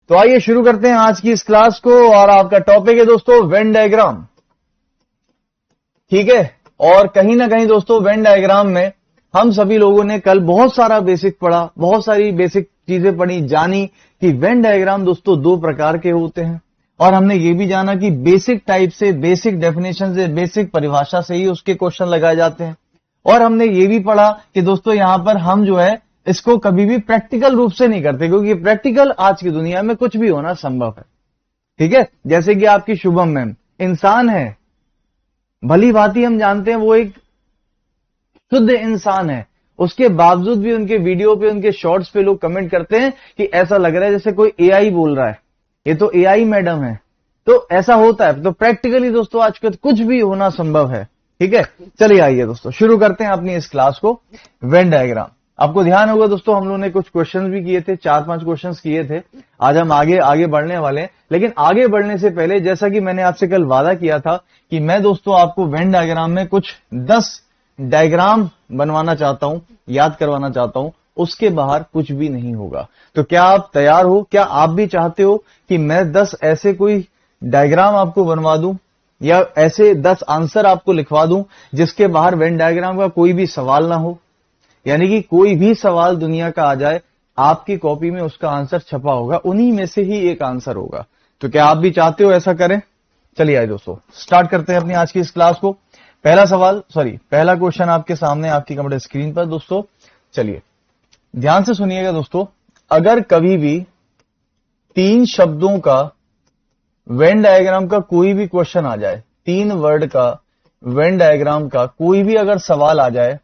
तो आइए शुरू करते हैं आज की इस क्लास को। और आपका टॉपिक है दोस्तों वेन डायग्राम, ठीक है। और कहीं ना कहीं दोस्तों वेन डायग्राम में हम सभी लोगों ने कल बहुत सारा बेसिक पढ़ा, बहुत सारी बेसिक चीजें पढ़ी, जानी कि वेन डायग्राम दोस्तों दो प्रकार के होते हैं। और हमने ये भी जाना कि बेसिक टाइप से, बेसिक डेफिनेशन से, बेसिक परिभाषा से ही उसके क्वेश्चन लगाए जाते हैं। और हमने ये भी पढ़ा कि दोस्तों यहां पर हम जो है इसको कभी भी प्रैक्टिकल रूप से नहीं करते, क्योंकि प्रैक्टिकल आज की दुनिया में कुछ भी होना संभव है, ठीक है। जैसे कि आपकी शुभम मैम इंसान है, भली भांति हम जानते हैं वो एक शुद्ध इंसान है, उसके बावजूद भी उनके वीडियो पे, उनके शॉर्ट्स पे लोग कमेंट करते हैं कि ऐसा लग रहा है जैसे कोई एआई बोल रहा है, ये तो एआई मैडम है। तो ऐसा होता है। तो प्रैक्टिकली दोस्तों आजकल कुछ भी होना संभव है, ठीक है। चलिए आइए दोस्तों शुरू करते हैं अपनी इस क्लास को। वेन डायग्राम, आपको ध्यान होगा दोस्तों हम लोगों ने कुछ क्वेश्चंस भी किए थे, 4-5 क्वेश्चंस किए थे। आज हम आगे बढ़ने वाले हैं, लेकिन आगे बढ़ने से पहले जैसा कि मैंने आपसे कल वादा किया था कि मैं दोस्तों आपको वेन डायग्राम में कुछ 10 डायग्राम बनवाना चाहता हूं, याद करवाना चाहता हूं, उसके बाहर कुछ भी नहीं होगा। तो क्या आप तैयार हो? क्या आप भी चाहते हो कि मैं 10 ऐसे कोई डायग्राम आपको बनवा दूं या ऐसे 10 आंसर आपको लिखवा दूं जिसके बाहर वेन डायग्राम का कोई भी सवाल ना हो? यानी कि कोई भी सवाल दुनिया का आ जाए, आपकी कॉपी में उसका आंसर छपा होगा, उन्हीं में से ही एक आंसर होगा। तो क्या आप भी चाहते हो ऐसा करें? चलिए आइए दोस्तों स्टार्ट करते हैं अपनी आज की इस क्लास को। पहला क्वेश्चन आपके सामने, आपकी कंप्यूटर स्क्रीन पर दोस्तों। चलिए ध्यान से सुनिएगा दोस्तों। अगर कभी भी 3 शब्दों का वेन डायग्राम का कोई भी क्वेश्चन आ जाए, 3 वर्ड का वेन डायग्राम का कोई भी अगर सवाल आ जाए,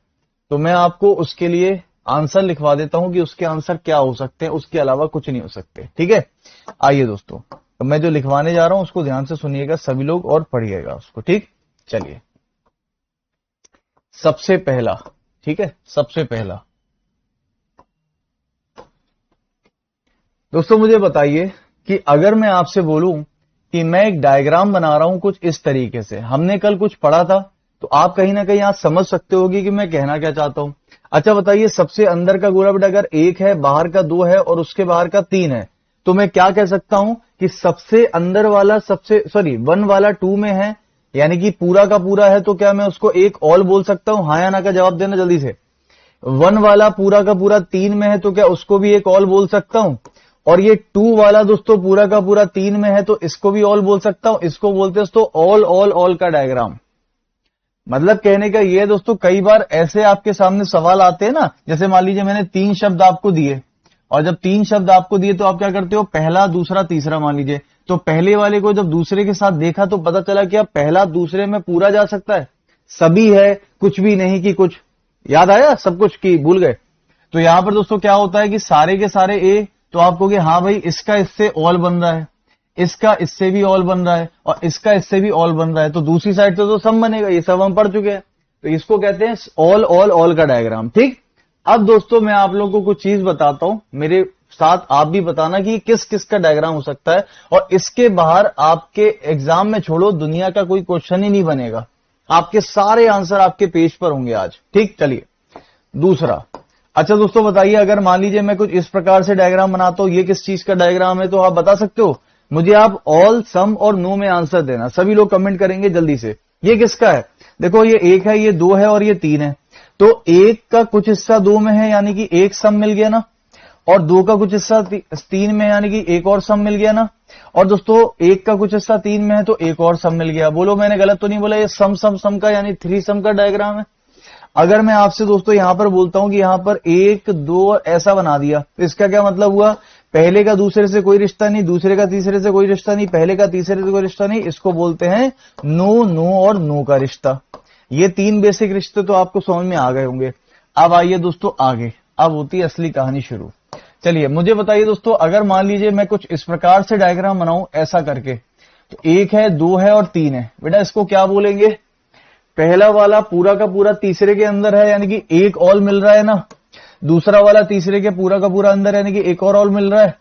तो मैं आपको उसके लिए आंसर लिखवा देता हूं कि उसके आंसर क्या हो सकते हैं, उसके अलावा कुछ नहीं हो सकते, ठीक है। आइए दोस्तों, तो मैं जो लिखवाने जा रहा हूं उसको ध्यान से सुनिएगा सभी लोग और पढ़िएगा उसको, ठीक। चलिए सबसे पहला, ठीक है, सबसे पहला दोस्तों मुझे बताइए कि अगर मैं आपसे बोलूं कि मैं एक डायग्राम बना रहा हूं कुछ इस तरीके से, हमने कल कुछ पढ़ा था, तो आप कहीं ना कहीं आज समझ सकते होगी कि मैं कहना क्या चाहता हूं। अच्छा बताइए, सबसे अंदर का गोला बेटा अगर 1 है, बाहर का 2 है और उसके बाहर का 3 है, तो मैं क्या कह सकता हूं कि सबसे अंदर वाला 1 वाला 2 में है, यानी कि पूरा का पूरा है, तो क्या मैं उसको एक ऑल बोल सकता हूं? हाँ या ना का जवाब देना जल्दी से। 1 वाला पूरा का पूरा 3 में है, तो क्या उसको भी एक ऑल बोल सकता हूं? और ये 2 वाला दोस्तों पूरा का पूरा 3 में है, तो इसको भी ऑल बोल सकता हूं। इसको बोलते हैं दोस्तों ऑल ऑल ऑल का डायग्राम। मतलब कहने का ये दोस्तों, कई बार ऐसे आपके सामने सवाल आते हैं ना, जैसे मान लीजिए मैंने 3 शब्द आपको दिए, और जब 3 शब्द आपको दिए तो आप क्या करते हो? पहला, दूसरा, तीसरा मान लीजिए। तो पहले वाले को जब दूसरे के साथ देखा तो पता चला कि अब पहला दूसरे में पूरा जा सकता है, सभी है, कुछ भी नहीं कि कुछ। याद आया सब कुछ की भूल गए? तो यहां पर दोस्तों क्या होता है कि सारे के सारे ए, तो आप कहोगे हाँ भाई इसका इससे ऑल बन रहा है, इसका इससे भी ऑल बन रहा है, और इसका इससे भी ऑल बन रहा है, तो दूसरी साइड से तो सम बनेगा। ये सब हम पढ़ चुके हैं, तो इसको कहते हैं ऑल ऑल ऑल का डायग्राम, ठीक। अब दोस्तों मैं आप लोगों को कुछ चीज बताता हूं, मेरे साथ आप भी बताना कि किस किस का डायग्राम हो सकता है, और इसके बाहर आपके एग्जाम में छोड़ो दुनिया का कोई क्वेश्चन ही नहीं बनेगा, आपके सारे आंसर आपके पेज पर होंगे आज, ठीक। चलिए दूसरा। अच्छा दोस्तों बताइए, अगर मान लीजिए मैं कुछ इस प्रकार से डायग्राम बनाता हूं, ये किस चीज का डायग्राम है, तो आप बता सकते हो मुझे? आप ऑल, सम और नो में आंसर देना, सभी लोग कमेंट करेंगे जल्दी से। ये किसका है? देखो ये 1 है, ये 2 है और ये 3 है, तो 1 का कुछ हिस्सा 2 में है, यानी कि एक सम मिल गया ना, और 2 का कुछ हिस्सा 3 में, यानी कि एक और सम मिल गया ना, और दोस्तों 1 का कुछ हिस्सा 3 में है तो एक और सम मिल गया। बोलो मैंने गलत तो नहीं बोला? ये सम सम सम का यानी 3 सम का डायग्राम है। अगर मैं आपसे दोस्तों यहां पर बोलता हूं कि यहां पर 1 2 ऐसा बना दिया, तो इसका क्या मतलब हुआ? पहले का दूसरे से कोई रिश्ता नहीं, दूसरे का तीसरे से कोई रिश्ता नहीं, पहले का तीसरे से कोई रिश्ता नहीं, इसको बोलते हैं नो, नो और नो का रिश्ता। ये 3 बेसिक रिश्ते तो आपको समझ में आ गए होंगे। अब आइए दोस्तों आगे, अब होती है असली कहानी शुरू। चलिए मुझे बताइए दोस्तों, अगर मान लीजिए मैं कुछ इस प्रकार से डायग्राम बनाऊं ऐसा करके, तो 1 है, 2 है और 3 है, बेटा इसको क्या बोलेंगे? पहला वाला पूरा का पूरा तीसरे के अंदर है, यानी कि एक ऑल मिल रहा है ना, दूसरा वाला तीसरे के पूरा का पूरा अंदर, यानी कि एक और ऑल मिल रहा है,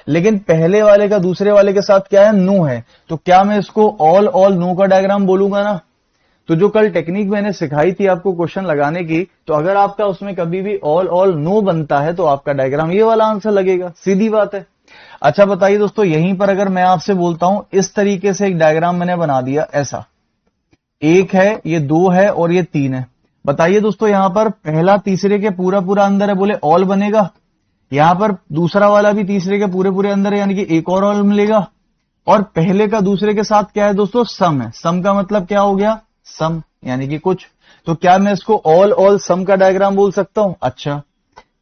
लेकिन पहले वाले का दूसरे वाले के साथ क्या है? नो है, तो क्या मैं इसको ऑल ऑल नो का डायग्राम बोलूंगा ना? तो जो कल टेक्निक मैंने सिखाई थी आपको क्वेश्चन लगाने की, तो अगर आपका उसमें कभी भी ऑल ऑल नो बनता है तो आपका डायग्राम ये वाला आंसर लगेगा, सीधी बात है। अच्छा बताइए दोस्तों, यहीं पर अगर मैं आपसे बोलता हूं इस तरीके से एक डायग्राम मैंने बना दिया, ऐसा एक है, ये दो है और ये तीन है। बताइए दोस्तों, यहां पर पहला तीसरे के पूरा पूरा अंदर है, बोले ऑल बनेगा। यहां पर दूसरा वाला भी तीसरे के पूरे पूरे अंदर है, यानी कि एक और ऑल मिलेगा। और पहले का दूसरे के साथ क्या है दोस्तों, सम है। सम का मतलब क्या हो गया, सम यानी कि कुछ। तो क्या मैं इसको ऑल सम का डायग्राम बोल सकता हूं। अच्छा,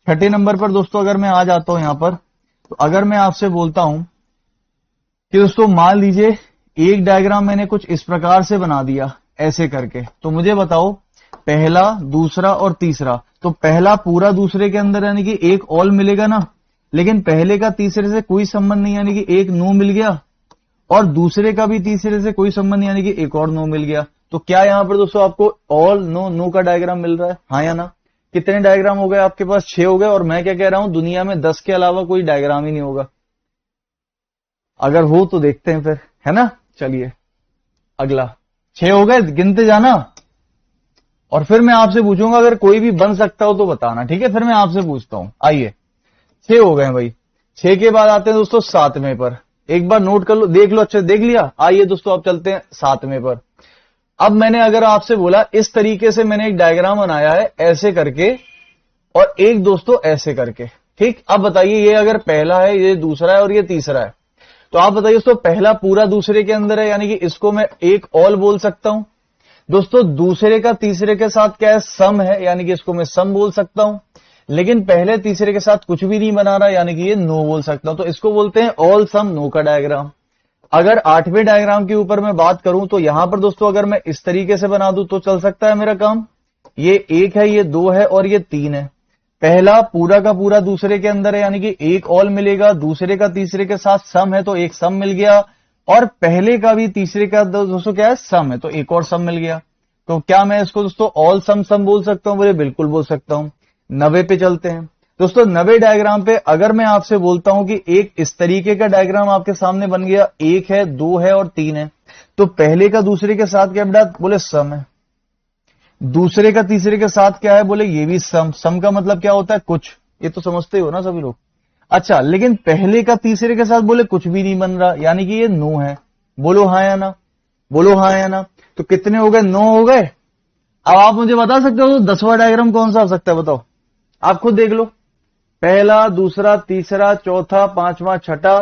छठे नंबर पर दोस्तों अगर मैं आ जाता हूं यहां पर, तो अगर मैं आपसे बोलता हूं कि दोस्तों मान लीजिए एक डायग्राम मैंने कुछ इस प्रकार से बना दिया ऐसे करके, तो मुझे बताओ पहला, दूसरा और तीसरा, तो पहला पूरा दूसरे के अंदर यानी कि एक ऑल मिलेगा ना, लेकिन पहले का तीसरे से कोई संबंध नहीं यानी कि एक नो मिल गया, और दूसरे का भी तीसरे से कोई संबंध नहीं यानी कि एक और नो मिल गया। तो क्या यहां पर दोस्तों आपको ऑल नो नो का डायग्राम मिल रहा है, हाँ या ना। कितने डायग्राम हो गए आपके पास, 6 हो गए। और मैं क्या कह रहा हूं, दुनिया में 10 के अलावा कोई डायग्राम ही नहीं होगा। अगर हो तो देखते हैं फिर, है ना। चलिए अगला, 6 हो गए, गिनते जाना। और फिर मैं आपसे पूछूंगा अगर कोई भी बन सकता हो तो बताना, ठीक है। फिर मैं आपसे पूछता हूं, आइए 6 हो गए भाई। 6 के बाद आते हैं दोस्तों 7वें पर। एक बार नोट कर लो, देख लो, अच्छा देख लिया। आइए दोस्तों अब चलते हैं 7वें पर। अब मैंने अगर आपसे बोला इस तरीके से मैंने एक डायग्राम बनाया है ऐसे करके, और एक दोस्तों ऐसे करके, ठीक। अब बताइए ये अगर पहला है, ये दूसरा है और ये तीसरा है, तो आप बताइए दोस्तों पहला पूरा दूसरे के अंदर है, यानी कि इसको मैं एक ऑल बोल सकता हूं। दोस्तों दूसरे का तीसरे के साथ क्या है, सम है, यानी कि इसको मैं सम बोल सकता हूं। लेकिन पहले तीसरे के साथ कुछ भी नहीं बना रहा, यानी कि ये नो बोल सकता हूं। तो इसको बोलते हैं ऑल सम नो का डायग्राम। अगर 8वें डायग्राम के ऊपर मैं बात करूं, तो यहां पर दोस्तों अगर मैं इस तरीके से बना दूं तो चल सकता है मेरा काम। ये एक है, ये दो है और ये तीन है। पहला पूरा का पूरा दूसरे के अंदर है, यानी कि एक ऑल मिलेगा। दूसरे का तीसरे के साथ सम है, तो एक सम मिल गया। और पहले का भी तीसरे का दोस्तों क्या है, सम है, तो एक और सम मिल गया। तो क्या मैं इसको दोस्तों ऑल सम सम बोल सकता हूं, बोले बिल्कुल बोल सकता हूं। 90 पे चलते हैं दोस्तों। 90 डायग्राम पे अगर मैं आपसे बोलता हूं कि एक इस तरीके का डायग्राम आपके सामने बन गया, एक है, दो है और तीन है, तो पहले का दूसरे के साथ क्या बेटा, बोले सम है। दूसरे का तीसरे के साथ क्या है, बोले ये भी सम। सम का मतलब क्या होता है, कुछ। ये तो समझते हो ना सभी लोग। अच्छा, लेकिन पहले का तीसरे के साथ बोले कुछ भी नहीं बन रहा, यानी कि ये नो है। बोलो हाँ या ना, बोलो हाँ या ना। तो कितने हो गए, 9 हो गए। अब आप मुझे बता सकते हो 10वां डायग्राम कौन सा हो सकता है, बताओ। आप खुद देख लो, पहला, दूसरा, तीसरा, चौथा, पांचवा, छठा,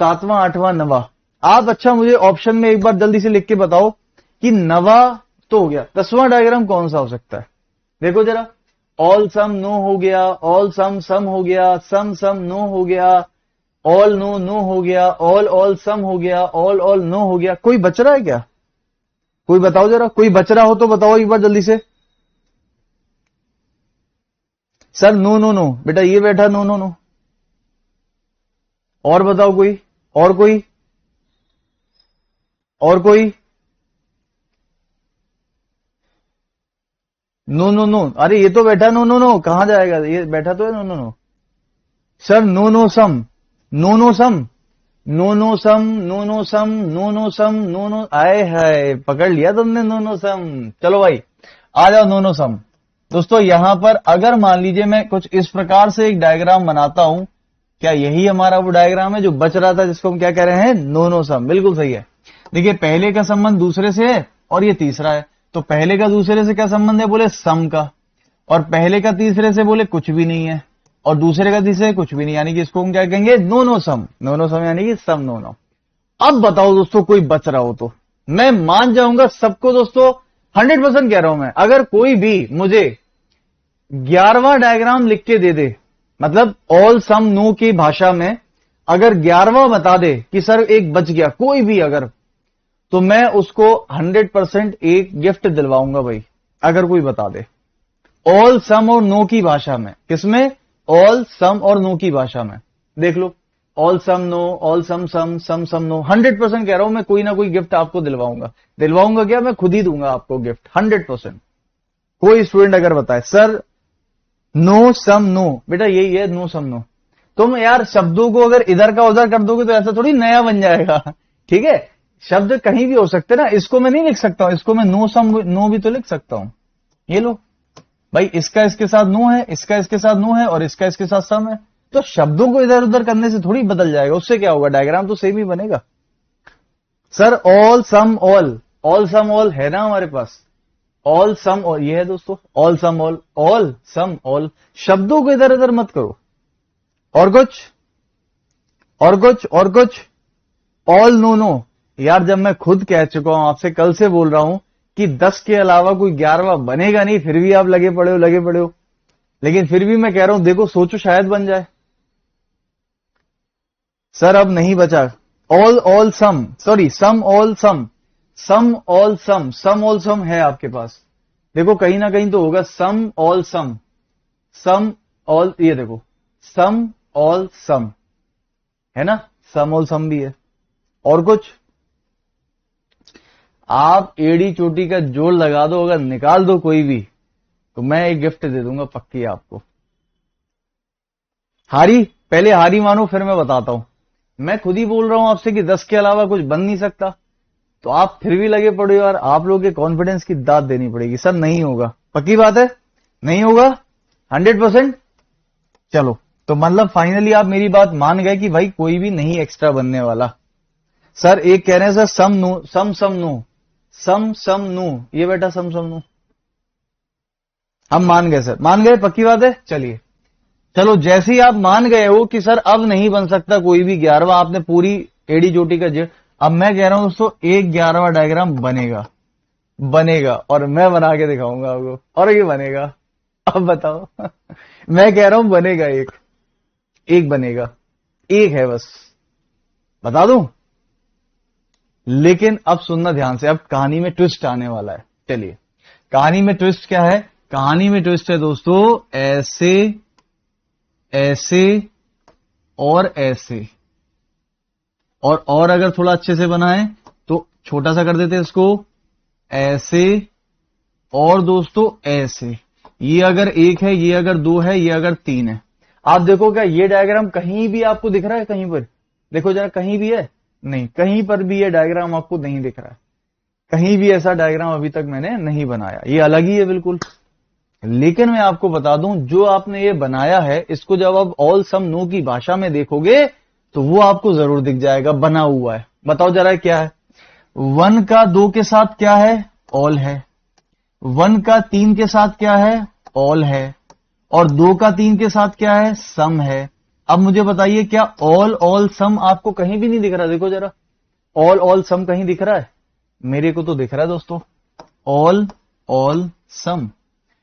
7वां, 8वां, 9वां। आप अच्छा मुझे ऑप्शन में एक बार जल्दी से लिख के बताओ कि 9वां तो हो गया, 10वां डायग्राम कौन सा हो सकता है। देखो जरा, ऑल सम नो हो गया, ऑल सम सम हो गया, सम सम नो हो गया, ऑल नो नो हो गया, ऑल सम हो गया, ऑल नो हो गया। कोई बच रहा है क्या, कोई बताओ जरा, कोई बच रहा हो तो बताओ एक बार जल्दी से। सर नो नो नो, बेटा ये बैठा नो नो नो। और बताओ कोई, और कोई, और कोई। नो नो नो, अरे ये तो बैठा नो नो नो, कहां जाएगा, ये बैठा तो है no no no. Sir no no sum, no no sum, no no sum, no no sum, no no sum, no no, आए हाय पकड़ लिया तुमने नो नो सम। चलो भाई आ जाओ, नो नो सम। दोस्तों यहां पर अगर मान लीजिए मैं कुछ इस प्रकार से एक डायग्राम बनाता हूं, क्या यही हमारा वो डायग्राम है जो बच रहा था, जिसको हम क्या कह रहे हैं, नो नो सम। बिल्कुल सही है। देखिए पहले का संबंध दूसरे से है और ये तीसरा है, तो पहले का दूसरे से क्या संबंध है, बोले सम का। और पहले का तीसरे से बोले कुछ भी नहीं है, और दूसरे का तीसरे कुछ भी नहीं, यानी कि इसको हम क्या कहेंगे, no no sum. No no sum यानी कि सम नो नो। अब बताओ दोस्तों कोई बच रहा हो तो मैं मान जाऊंगा सबको दोस्तों, 100% कह रहा हूं मैं। अगर कोई भी मुझे 11वां डायग्राम लिख के दे दे, मतलब ऑल सम नो की भाषा में अगर 11वां बता दे कि सर एक बच गया कोई भी अगर, तो मैं उसको 100% एक गिफ्ट दिलवाऊंगा भाई, अगर कोई बता दे ऑल सम और नो की भाषा में। किसमें, ऑल सम और नो की भाषा में। देख लो, ऑल सम नो, ऑल सम सम, सम सम नो। 100% कह रहा हूं मैं, कोई ना कोई गिफ्ट आपको दिलवाऊंगा। दिलवाऊंगा क्या, मैं खुद ही दूंगा आपको गिफ्ट 100%। कोई स्टूडेंट अगर बताए सर नो सम नो, बेटा यही है नो सम नो। तुम यार शब्दों को अगर इधर का उधर कर दोगे तो ऐसा थोड़ी नया बन जाएगा, ठीक है। शब्द कहीं भी हो सकते ना, इसको मैं नहीं लिख सकता हूं, इसको मैं नो सम नो भी तो लिख सकता हूं। ये लो भाई, इसका इसके साथ नो है, इसका इसके साथ नो है और इसका इसके साथ सम है, तो शब्दों को इधर उधर करने से थोड़ी बदल जाएगा, उससे क्या होगा, डायग्राम तो सेम ही बनेगा। Sir all sum all sum all है ना हमारे पास, ऑल सम ऑल ये है दोस्तों, ऑल सम ऑल, शब्दों को इधर उधर मत करो। और कुछ ऑल नो यार, जब मैं खुद कह चुका हूं आपसे, कल से बोल रहा हूं कि 10 के अलावा कोई 11वां बनेगा नहीं, फिर भी आप लगे पड़े हो। लेकिन फिर भी मैं कह रहा हूं, देखो सोचो शायद बन जाए। सर अब नहीं बचा, ऑल सम सॉरी सम ऑल सम है आपके पास, देखो कहीं ना कहीं तो होगा, सम ऑल ये देखो सम ऑल सम है ना, सम ऑल सम भी है। और कुछ, आप एड़ी चोटी का जोड़ लगा दो, अगर निकाल दो कोई भी, तो मैं एक गिफ्ट दे दूंगा पक्की आपको। हारी, पहले हारी मानो फिर मैं बताता हूं। मैं खुद ही बोल रहा हूं आपसे कि 10 के अलावा कुछ बन नहीं सकता, तो आप फिर भी लगे पड़े हो यार, आप लोगों के कॉन्फिडेंस की दाद देनी पड़ेगी। सर नहीं होगा, पक्की बात है, नहीं होगा 100%। चलो, तो मतलब फाइनली आप मेरी बात मान गए कि भाई कोई भी नहीं एक्स्ट्रा बनने वाला। सर एक कह रहे हैं सर सम नो, ये बेटा सम नो, हम मान गए सर, मान गए, पक्की बात है। चलिए, चलो जैसे ही आप मान गए हो कि सर अब नहीं बन सकता कोई भी 11वां, आपने पूरी एडी चोटी का जेड, अब मैं कह रहा हूं दोस्तों एक 11वां डायग्राम बनेगा और मैं बना के दिखाऊंगा आपको, और ये बनेगा। अब बताओ मैं कह रहा हूं बनेगा, एक बनेगा, एक है बस, बता दूं। लेकिन अब सुनना ध्यान से, अब कहानी में ट्विस्ट आने वाला है। चलिए, कहानी में ट्विस्ट क्या है, कहानी में ट्विस्ट है दोस्तों, ऐसे और ऐसे, और अगर थोड़ा अच्छे से बनाए तो छोटा सा कर देते हैं इसको, ऐसे और दोस्तों ऐसे। ये अगर एक है, ये अगर दो है, ये अगर तीन है। आप देखो क्या ये डायग्राम कहीं भी आपको दिख रहा है, कहीं पर देखो जरा, कहीं भी है नहीं, कहीं पर भी ये डायग्राम आपको नहीं दिख रहा है, कहीं भी ऐसा डायग्राम अभी तक मैंने नहीं बनाया, ये अलग ही है बिल्कुल। लेकिन मैं आपको बता दूं, जो आपने ये बनाया है, इसको जब आप ऑल सम नो की भाषा में देखोगे तो वो आपको जरूर दिख जाएगा, बना हुआ है। बताओ जरा क्या है, 1 का 2 के साथ क्या है, ऑल है, 1 का 3 के साथ क्या है, ऑल है, और 2 का 3 के साथ क्या है, सम है। अब मुझे बताइए क्या ऑल सम आपको कहीं भी नहीं दिख रहा, देखो जरा, ऑल सम कहीं दिख रहा है, मेरे को तो दिख रहा है दोस्तों, ऑल सम।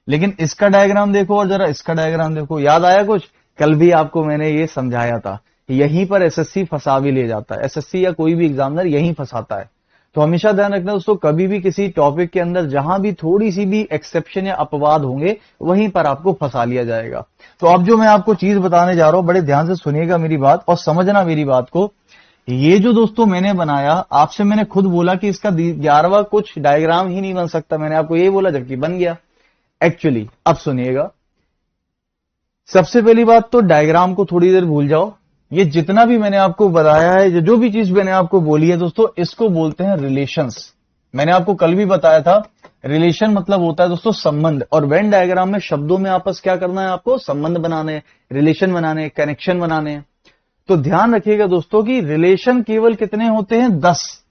लेकिन इसका डायग्राम देखो और जरा इसका डायग्राम देखो, याद आया कुछ, कल भी आपको मैंने ये समझाया था, यहीं पर एसएससी फंसा भी ले जाता है, एसएससी या कोई भी एग्जामिनर यहीं फंसाता है। तो हमेशा ध्यान रखना दोस्तों, कभी भी किसी टॉपिक के अंदर जहां भी थोड़ी सी भी एक्सेप्शन या अपवाद होंगे, वहीं पर आपको फंसा लिया जाएगा। तो अब जो मैं आपको चीज बताने जा रहा हूं, बड़े ध्यान से सुनिएगा मेरी बात और समझना मेरी बात को। ये जो दोस्तों मैंने बनाया, आपसे मैंने खुद बोला कि इसका 11वां कुछ डायग्राम ही नहीं बन सकता, मैंने आपको ये बोला, जबकि बन गया एक्चुअली। अब सुनिएगा, सबसे पहली बात तो डायग्राम को थोड़ी देर भूल जाओ। ये जितना भी मैंने आपको बताया है, जो भी चीज मैंने आपको बोली है दोस्तों, इसको बोलते हैं रिलेशंस। मैंने आपको कल भी बताया था, रिलेशन मतलब होता है दोस्तों संबंध, और वेन डायग्राम में शब्दों में आपस क्या करना है, आपको संबंध बनाने, रिलेशन बनाने, कनेक्शन बनाने। तो ध्यान रखिएगा दोस्तों कि रिलेशन केवल कितने होते हैं, 10,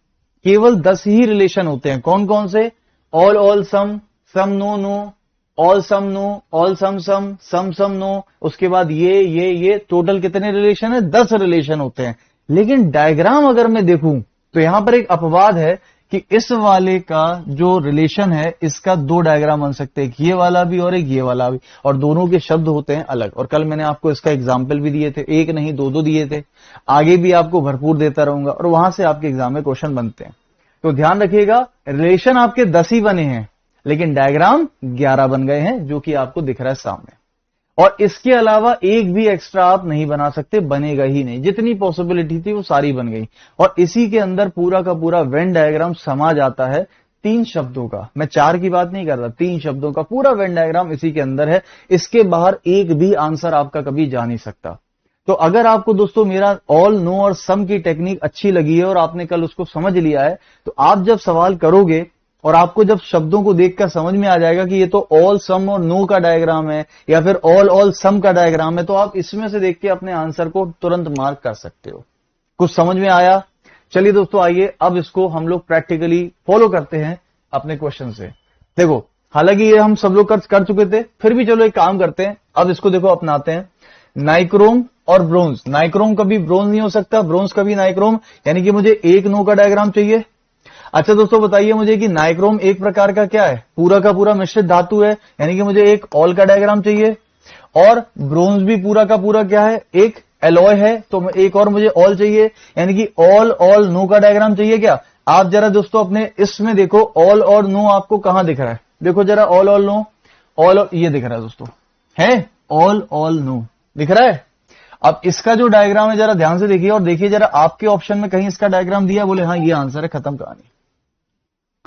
केवल 10 ही रिलेशन होते हैं। कौन कौन से, ऑल सम नो, ऑल सम नो, ऑल सम सम नो, उसके बाद ये टोटल कितने रिलेशन है, 10 रिलेशन होते हैं। लेकिन डायग्राम अगर मैं देखूं तो यहां पर एक अपवाद है कि इस वाले का जो रिलेशन है, इसका 2 डायग्राम बन सकते हैं, एक ये वाला भी और एक ये वाला भी, और दोनों के शब्द होते हैं अलग। और कल मैंने आपको इसका एग्जाम्पल भी दिए थे, एक नहीं 2 दिए थे, आगे भी आपको भरपूर देता रहूंगा, और वहां से आपके एग्जाम में क्वेश्चन बनते हैं। तो ध्यान रखिएगा, रिलेशन आपके 10 ही बने हैं, लेकिन डायग्राम 11 बन गए हैं, जो कि आपको दिख रहा है सामने। और इसके अलावा एक भी एक्स्ट्रा आप नहीं बना सकते, बनेगा ही नहीं। जितनी पॉसिबिलिटी थी वो सारी बन गई, और इसी के अंदर पूरा का पूरा वेन डायग्राम समा जाता है 3 शब्दों का। मैं 4 की बात नहीं कर रहा, 3 शब्दों का पूरा वेन डायग्राम इसी के अंदर है। इसके बाहर एक भी आंसर आपका कभी जा नहीं सकता। तो अगर आपको दोस्तों मेरा ऑल नो और सम की टेक्निक अच्छी लगी है और आपने कल उसको समझ लिया है, तो आप जब सवाल करोगे और आपको जब शब्दों को देखकर समझ में आ जाएगा कि ये तो ऑल सम और नो का डायग्राम है या फिर ऑल सम का डायग्राम है, तो आप इसमें से देख के अपने आंसर को तुरंत मार्क कर सकते हो। कुछ समझ में आया? चलिए दोस्तों, आइए अब इसको हम लोग प्रैक्टिकली फॉलो करते हैं अपने क्वेश्चन से। देखो, हालांकि ये हम सब लोग कर चुके थे, फिर भी चलो एक काम करते हैं, अब इसको देखो अपनाते हैं। नाइक्रोम और ब्रोंज, नाइक्रोम कभी ब्रोंज नहीं हो सकता, ब्रोंज कभी नाइक्रोम, यानी कि मुझे एक नो का डायग्राम चाहिए। अच्छा दोस्तों, बताइए मुझे कि नाइक्रोम एक प्रकार का क्या है? पूरा का पूरा मिश्रित धातु है, यानी कि मुझे एक ऑल का डायग्राम चाहिए। और ब्रोंज भी पूरा का पूरा क्या है? एक एलॉय है, तो एक और मुझे ऑल चाहिए, यानी कि ऑल नो का डायग्राम चाहिए क्या? आप जरा दोस्तों अपने इसमें देखो, ऑल और नो आपको कहां दिख रहा है? देखो जरा, ऑल नो, ऑल ये दिख रहा है दोस्तों, है ऑल नो दिख रहा है। अब इसका जो डायग्राम है जरा ध्यान से देखिए, और देखिए जरा आपके ऑप्शन में कहीं इसका डायग्राम दिया, बोले हाँ ये आंसर है, खत्म कहानी।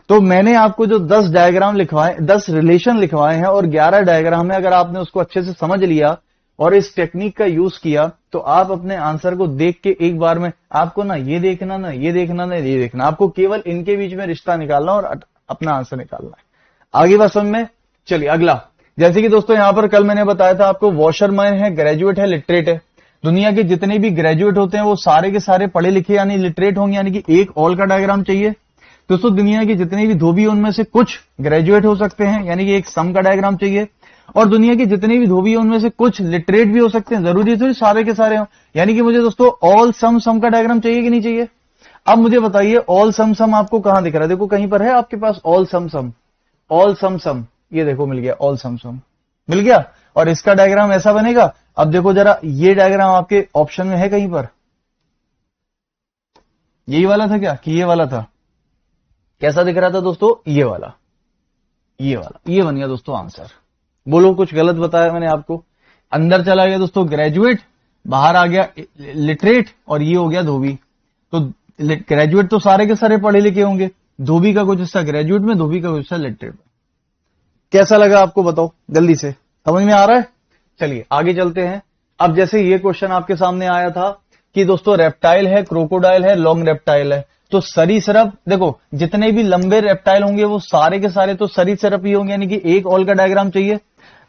तो मैंने आपको जो 10 डायग्राम लिखवाए, 10 रिलेशन लिखवाए हैं और 11 डायग्राम है, अगर आपने उसको अच्छे से समझ लिया और इस टेक्निक का यूज किया, तो आप अपने आंसर को देख के एक बार में, आपको ना ये देखना, ना ये देखना, ना ये देखना, आपको केवल इनके बीच में रिश्ता निकालना और अपना आंसर निकालना है। आगे बात समझ में? चलिए अगला, जैसे कि दोस्तों यहां पर कल मैंने बताया था आपको, वॉशरमैन है, ग्रेजुएट है, लिटरेट है। दुनिया के जितने भी ग्रेजुएट होते हैं वो सारे के सारे पढ़े लिखे यानी लिटरेट होंगे, यानी कि एक ऑल का डायग्राम चाहिए। दोस्तों दुनिया के जितने भी धोबी उनमें से कुछ ग्रेजुएट हो सकते हैं, यानी कि एक सम का डायग्राम चाहिए। और दुनिया के जितने भी धोबी उनमें से कुछ लिटरेट भी हो सकते हैं, जरूरी तो सारे के सारे हो, यानी कि मुझे दोस्तों ऑल सम का डायग्राम चाहिए कि नहीं चाहिए? अब मुझे बताइए, ऑल सम आपको कहां दिख रहा है? देखो कहीं पर है आपके पास ऑल सम, ये देखो मिल गया, ऑल सम मिल गया। और इसका डायग्राम ऐसा बनेगा। अब देखो जरा, ये डायग्राम आपके ऑप्शन में है कहीं पर? यही वाला था क्या कि ये वाला था? कैसा दिख रहा था दोस्तों? ये वाला, ये बन गया दोस्तों आंसर। बोलो कुछ गलत बताया मैंने आपको? अंदर चला गया दोस्तों ग्रेजुएट, बाहर आ गया लिटरेट, और ये हो गया धोबी। तो ग्रेजुएट तो सारे के सारे पढ़े लिखे होंगे, धोबी का कुछ हिस्सा ग्रेजुएट में, धोबी का कुछ हिस्सा लिटरेट में। कैसा लगा आपको बताओ जल्दी से, समझ में आ रहा है? चलिए आगे चलते हैं। अब जैसे ये क्वेश्चन आपके सामने आया था कि दोस्तों रेप्टाइल है, क्रोकोडाइल है, लॉन्ग रेप्टाइल है, तो सरीसृप, देखो जितने भी लंबे रेप्टाइल होंगे वो सारे के सारे तो सरीसृप ही होंगे, यानी कि एक ऑल का डायग्राम चाहिए।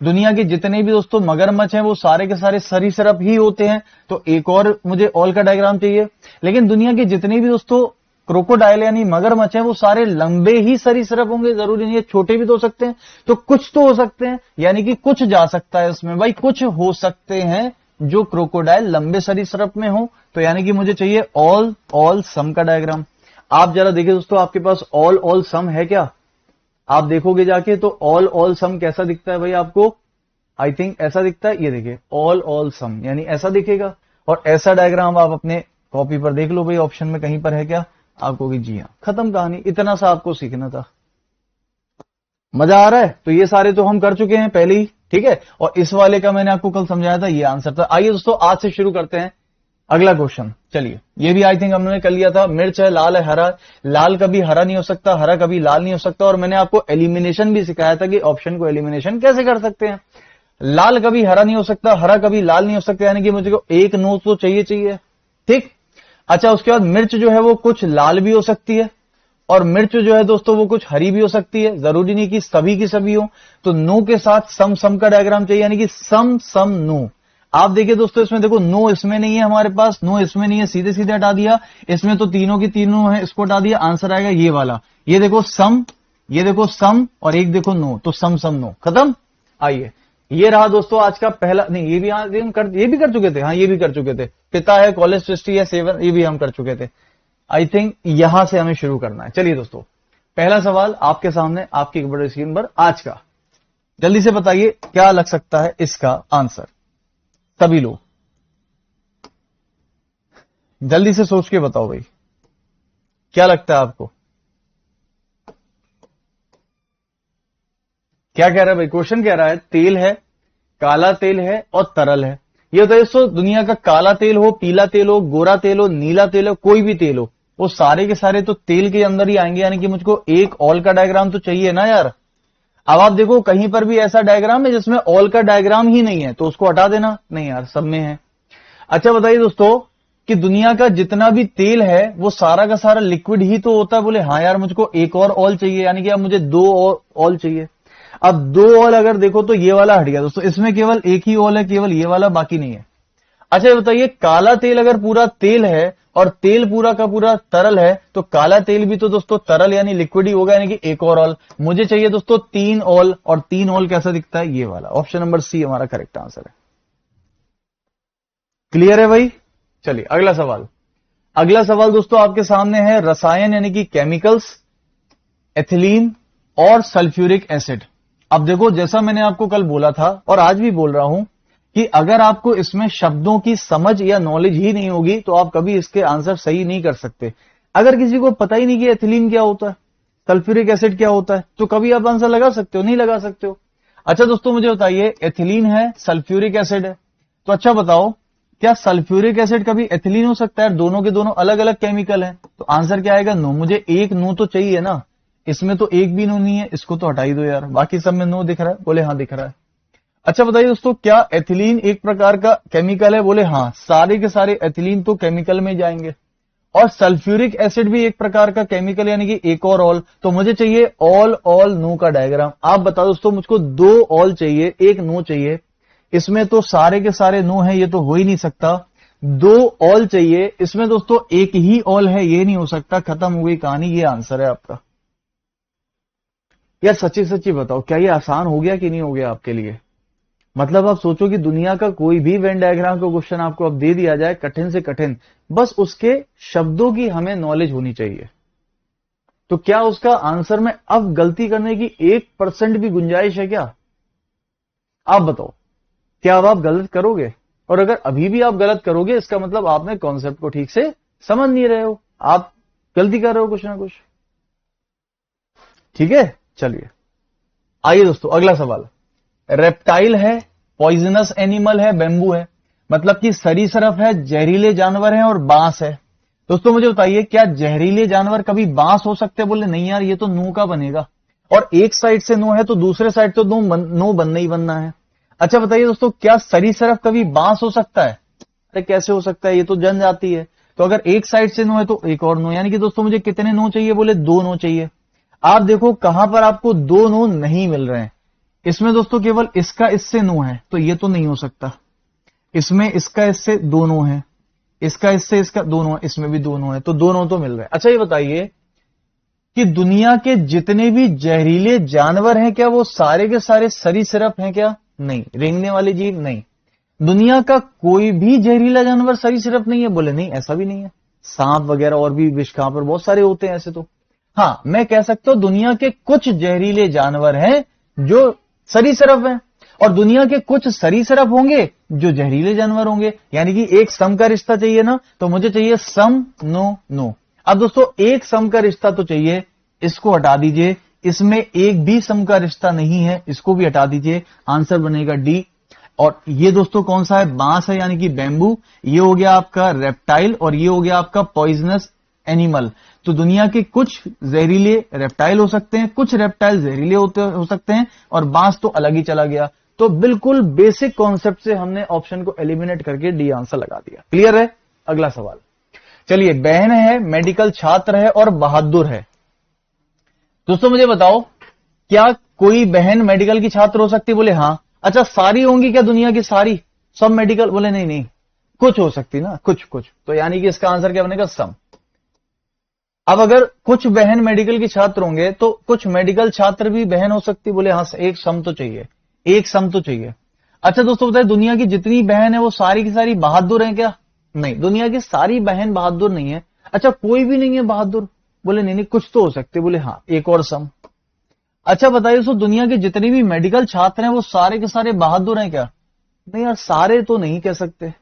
दुनिया के जितने भी दोस्तों मगरमच्छ हैं वो सारे के सारे सरीसृप ही होते हैं, तो एक और मुझे ऑल का डायग्राम चाहिए। लेकिन दुनिया के जितने भी दोस्तों क्रोकोडाइल यानी मगरमच्छ हैं वो सारे लंबे ही सरीसृप होंगे, जरूरी नहीं है, छोटे भी तो हो सकते हैं। तो कुछ तो हो सकते हैं, यानी कि कुछ जा सकता है इसमें भाई, कुछ हो सकते हैं जो क्रोकोडाइल लंबे सरीसृप में हो, तो यानी कि मुझे चाहिए ऑल सम का डायग्राम। आप जरा देखिए दोस्तों, आपके पास ऑल सम है क्या? आप देखोगे जाके तो ऑल सम कैसा दिखता है भाई आपको? आई थिंक ऐसा दिखता है, ये देखिए ऑल सम यानी ऐसा दिखेगा। और ऐसा डायग्राम आप अपने कॉपी पर देख लो भाई, ऑप्शन में कहीं पर है क्या? आपको कि जी हाँ, खत्म कहानी, इतना सा आपको सीखना था। मजा आ रहा है? तो ये सारे तो हम कर चुके हैं पहले ही, ठीक है। और इस वाले का मैंने आपको कल समझाया था, ये आंसर था। आइए दोस्तों आज से शुरू करते हैं अगला क्वेश्चन। चलिए, ये भी आई थिंक हमने कर लिया था। मिर्च है, लाल है, हरा। लाल कभी हरा नहीं हो सकता, हरा कभी लाल नहीं हो सकता। और मैंने आपको एलिमिनेशन भी सिखाया था कि ऑप्शन को एलिमिनेशन कैसे कर सकते हैं। लाल कभी हरा नहीं हो सकता, हरा कभी लाल नहीं हो सकता, यानी कि मुझे एक नो तो चाहिए, ठीक। अच्छा, उसके बाद मिर्च जो है वो कुछ लाल भी हो सकती है, और मिर्च जो है दोस्तों वो कुछ हरी भी हो सकती है, जरूरी नहीं कि सभी की सभी हो। तो नो के साथ सम का डायग्राम चाहिए, यानी कि सम नो। आप देखिए दोस्तों, इसमें देखो नो इसमें नहीं है हमारे पास, नो इसमें नहीं है, सीधे सीधे हटा दिया। इसमें तो तीनों की तीनों है, इसको हटा दिया, आंसर आएगा ये वाला। ये देखो सम, ये देखो सम, और एक देखो नो, तो सम नो, खत्म। आइए, ये रहा दोस्तों आज का पहला, नहीं ये भी ये भी कर चुके थे, हाँ ये भी कर चुके थे। पिता है, कॉलेज ट्रस्टी है, सेवन, ये भी हम कर चुके थे। आई थिंक यहां से हमें शुरू करना है। चलिए दोस्तों, पहला सवाल आपके सामने, आपकी बड़ी स्क्रीन पर आज का, जल्दी से बताइए क्या लग सकता है इसका आंसर। सभी लोग जल्दी से सोच के बताओ भाई, क्या लगता है आपको? क्या कह रहा है भाई? क्वेश्चन कह रहा है तेल है, काला तेल है और तरल है। ये बताइए दोस्तों, दुनिया का काला तेल हो, पीला तेल हो, गोरा तेल हो, नीला तेल हो, कोई भी तेल हो, वो सारे के सारे तो तेल के अंदर ही आएंगे, यानी कि मुझको एक ऑल का डायग्राम तो चाहिए ना यार। अब आप देखो कहीं पर भी ऐसा डायग्राम है जिसमें ऑल का डायग्राम ही नहीं है, तो उसको हटा देना। नहीं यार, सब में है। अच्छा बताइए दोस्तों कि दुनिया का जितना भी तेल है वो सारा का सारा लिक्विड ही तो होता है? बोले हाँ यार, मुझको एक और ऑयल चाहिए, यानी कि अब मुझे 2 और ऑयल चाहिए। अब 2 ऑयल अगर देखो तो ये वाला हट गया दोस्तों, इसमें केवल एक ही ऑयल है, केवल ये वाला, बाकी नहीं है। अच्छा ये बताइए, काला तेल अगर पूरा तेल है और तेल पूरा का पूरा तरल है, तो काला तेल भी तो दोस्तों तरल यानी लिक्विड ही होगा, यानी कि एक और ऑयल। मुझे चाहिए दोस्तों 3 ऑयल, और 3 ऑयल कैसा दिखता है? ये वाला। ऑप्शन नंबर सी हमारा करेक्ट आंसर है। क्लियर है भाई? चलिए अगला सवाल। अगला सवाल दोस्तों आपके सामने है रसायन यानी कि केमिकल्स, एथिलीन और सल्फ्यूरिक एसिड। अब देखो, जैसा मैंने आपको कल बोला था और आज भी बोल रहा हूं कि अगर आपको इसमें शब्दों की समझ या नॉलेज ही नहीं होगी तो आप कभी इसके आंसर सही नहीं कर सकते। अगर किसी को पता ही नहीं कि एथिलीन क्या होता है, सल्फ्यूरिक एसिड क्या होता है, तो कभी आप आंसर लगा सकते हो? नहीं लगा सकते हो। अच्छा दोस्तों मुझे बताइए, एथिलीन है, सल्फ्यूरिक एसिड है, तो अच्छा बताओ, क्या सल्फ्यूरिक एसिड कभी एथिलीन हो सकता है? दोनों के दोनों अलग अलग केमिकल हैं, तो आंसर क्या आएगा? नो। मुझे एक नो तो चाहिए ना, इसमें तो एक भी नो नहीं है, इसको तो हटा ही दो यार, बाकी सब में नो दिख रहा है। बोले हाँ दिख रहा है। अच्छा बताइए दोस्तों, क्या एथिलीन एक प्रकार का केमिकल है? बोले हाँ, सारे के सारे एथिलीन तो केमिकल में जाएंगे। और सल्फ्यूरिक एसिड भी एक प्रकार का केमिकल यानी कि एक और ऑल। तो मुझे चाहिए ऑल ऑल नो का डायग्राम। आप बताओ दोस्तों, मुझको 2 ऑल चाहिए, एक नो चाहिए। इसमें तो सारे के सारे नो है, ये तो हो ही नहीं सकता। 2 ऑल चाहिए, इसमें दोस्तों एक ही ऑल है, ये नहीं हो सकता। खत्म हो गई कहानी, ये आंसर है आपका। यार सच्ची सच्ची बताओ, क्या ये आसान हो गया कि नहीं हो गया आपके लिए? मतलब आप सोचो कि दुनिया का कोई भी वेन डायग्राम का क्वेश्चन आपको अब दे दिया जाए, कठिन से कठिन, बस उसके शब्दों की हमें नॉलेज होनी चाहिए, तो क्या उसका आंसर में अब गलती करने की 1% भी गुंजाइश है क्या? आप बताओ, क्या अब आप गलत करोगे? और अगर अभी भी आप गलत करोगे, इसका मतलब आपने कॉन्सेप्ट को ठीक से समझ नहीं रहे हो, आप गलती कर रहे हो कुछ ना कुछ। ठीक है, चलिए आइए दोस्तों अगला सवाल। रेप्टाइल है, पॉइजनस एनिमल है, बेम्बू है, मतलब कि सरीसृप है, जहरीले जानवर है और बांस है। दोस्तों मुझे बताइए, क्या जहरीले जानवर कभी बांस हो सकते हैं? बोले नहीं यार, ये तो नो का बनेगा, और एक साइड से नो है तो दूसरे साइड तो नो बनना ही बनना है। अच्छा बताइए दोस्तों, क्या सरीसृप कभी बांस हो सकता है? अरे कैसे हो सकता है, ये तो जनजाति है। तो अगर एक साइड से नो है तो एक और नो, यानी कि दोस्तों मुझे कितने नो चाहिए? बोले 2 नो चाहिए। आप देखो कहां पर आपको 2 नो नहीं मिल रहे हैं। इसमें दोस्तों केवल इसका इससे नो है, तो ये तो नहीं हो सकता। इसमें इसका इससे 2 नो है, इसका इससे इसका 2 नो है, इसमें भी 2 नो है, तो 2 नो तो मिल रहे हैं। अच्छा ये बताइए कि दुनिया के जितने भी जहरीले जानवर हैं, क्या वो सारे के सारे सरीसृप हैं क्या? नहीं। रेंगने वाले जीव नहीं। दुनिया का कोई भी जहरीला जानवर सरीसृप नहीं है? बोले नहीं, ऐसा भी नहीं है। सांप वगैरह और भी विष कहां पर बहुत सारे होते हैं ऐसे तो। हाँ, मैं कह सकता हूं दुनिया के कुछ जहरीले जानवर हैं जो सरीसृप हैं, और दुनिया के कुछ सरीसृप होंगे जो जहरीले जानवर होंगे, यानी कि एक सम का रिश्ता चाहिए ना, तो मुझे चाहिए सम नो नो। अब दोस्तों एक सम का रिश्ता तो चाहिए, इसको हटा दीजिए, इसमें एक भी सम का रिश्ता नहीं है, इसको भी हटा दीजिए, आंसर बनेगा डी। और ये दोस्तों कौन सा है? बांस है, यानी कि बैम्बू। ये हो गया आपका रेप्टाइल और ये हो गया आपका पॉइजनस एनिमल। तो दुनिया के कुछ जहरीले रेप्टाइल हो सकते हैं, कुछ रेप्टाइल जहरीले हो सकते हैं, और बांस तो अलग ही चला गया। तो बिल्कुल बेसिक कॉन्सेप्ट से हमने ऑप्शन को एलिमिनेट करके डी आंसर लगा दिया। क्लियर है? अगला सवाल। चलिए, बहन है, मेडिकल छात्र है और बहादुर है। दोस्तों मुझे बताओ, क्या कोई बहन मेडिकल की छात्र हो सकती है? बोले हाँ। अच्छा सारी होंगी क्या दुनिया की सारी, सब मेडिकल? बोले नहीं नहीं, कुछ हो सकती ना, कुछ कुछ। तो यानी कि इसका आंसर क्या बनेगा? सम। अब अगर कुछ बहन मेडिकल की छात्र होंगे तो कुछ मेडिकल छात्र भी बहन हो सकती। बोले हाँ, एक सम तो चाहिए, एक सम तो चाहिए। अच्छा दोस्तों बताइए, दुनिया की जितनी बहन है वो सारी की सारी बहादुर हैं क्या? नहीं, दुनिया की सारी बहन बहादुर नहीं है। अच्छा कोई भी नहीं है बहादुर? बोले नहीं नहीं, कुछ तो हो सकते। बोले हाँ, एक और सम। अच्छा बताइए दोस्तों, दुनिया के जितने भी मेडिकल छात्र हैं वो सारे के सारे बहादुर हैं क्या? नहीं यार, सारे तो नहीं कह सकते।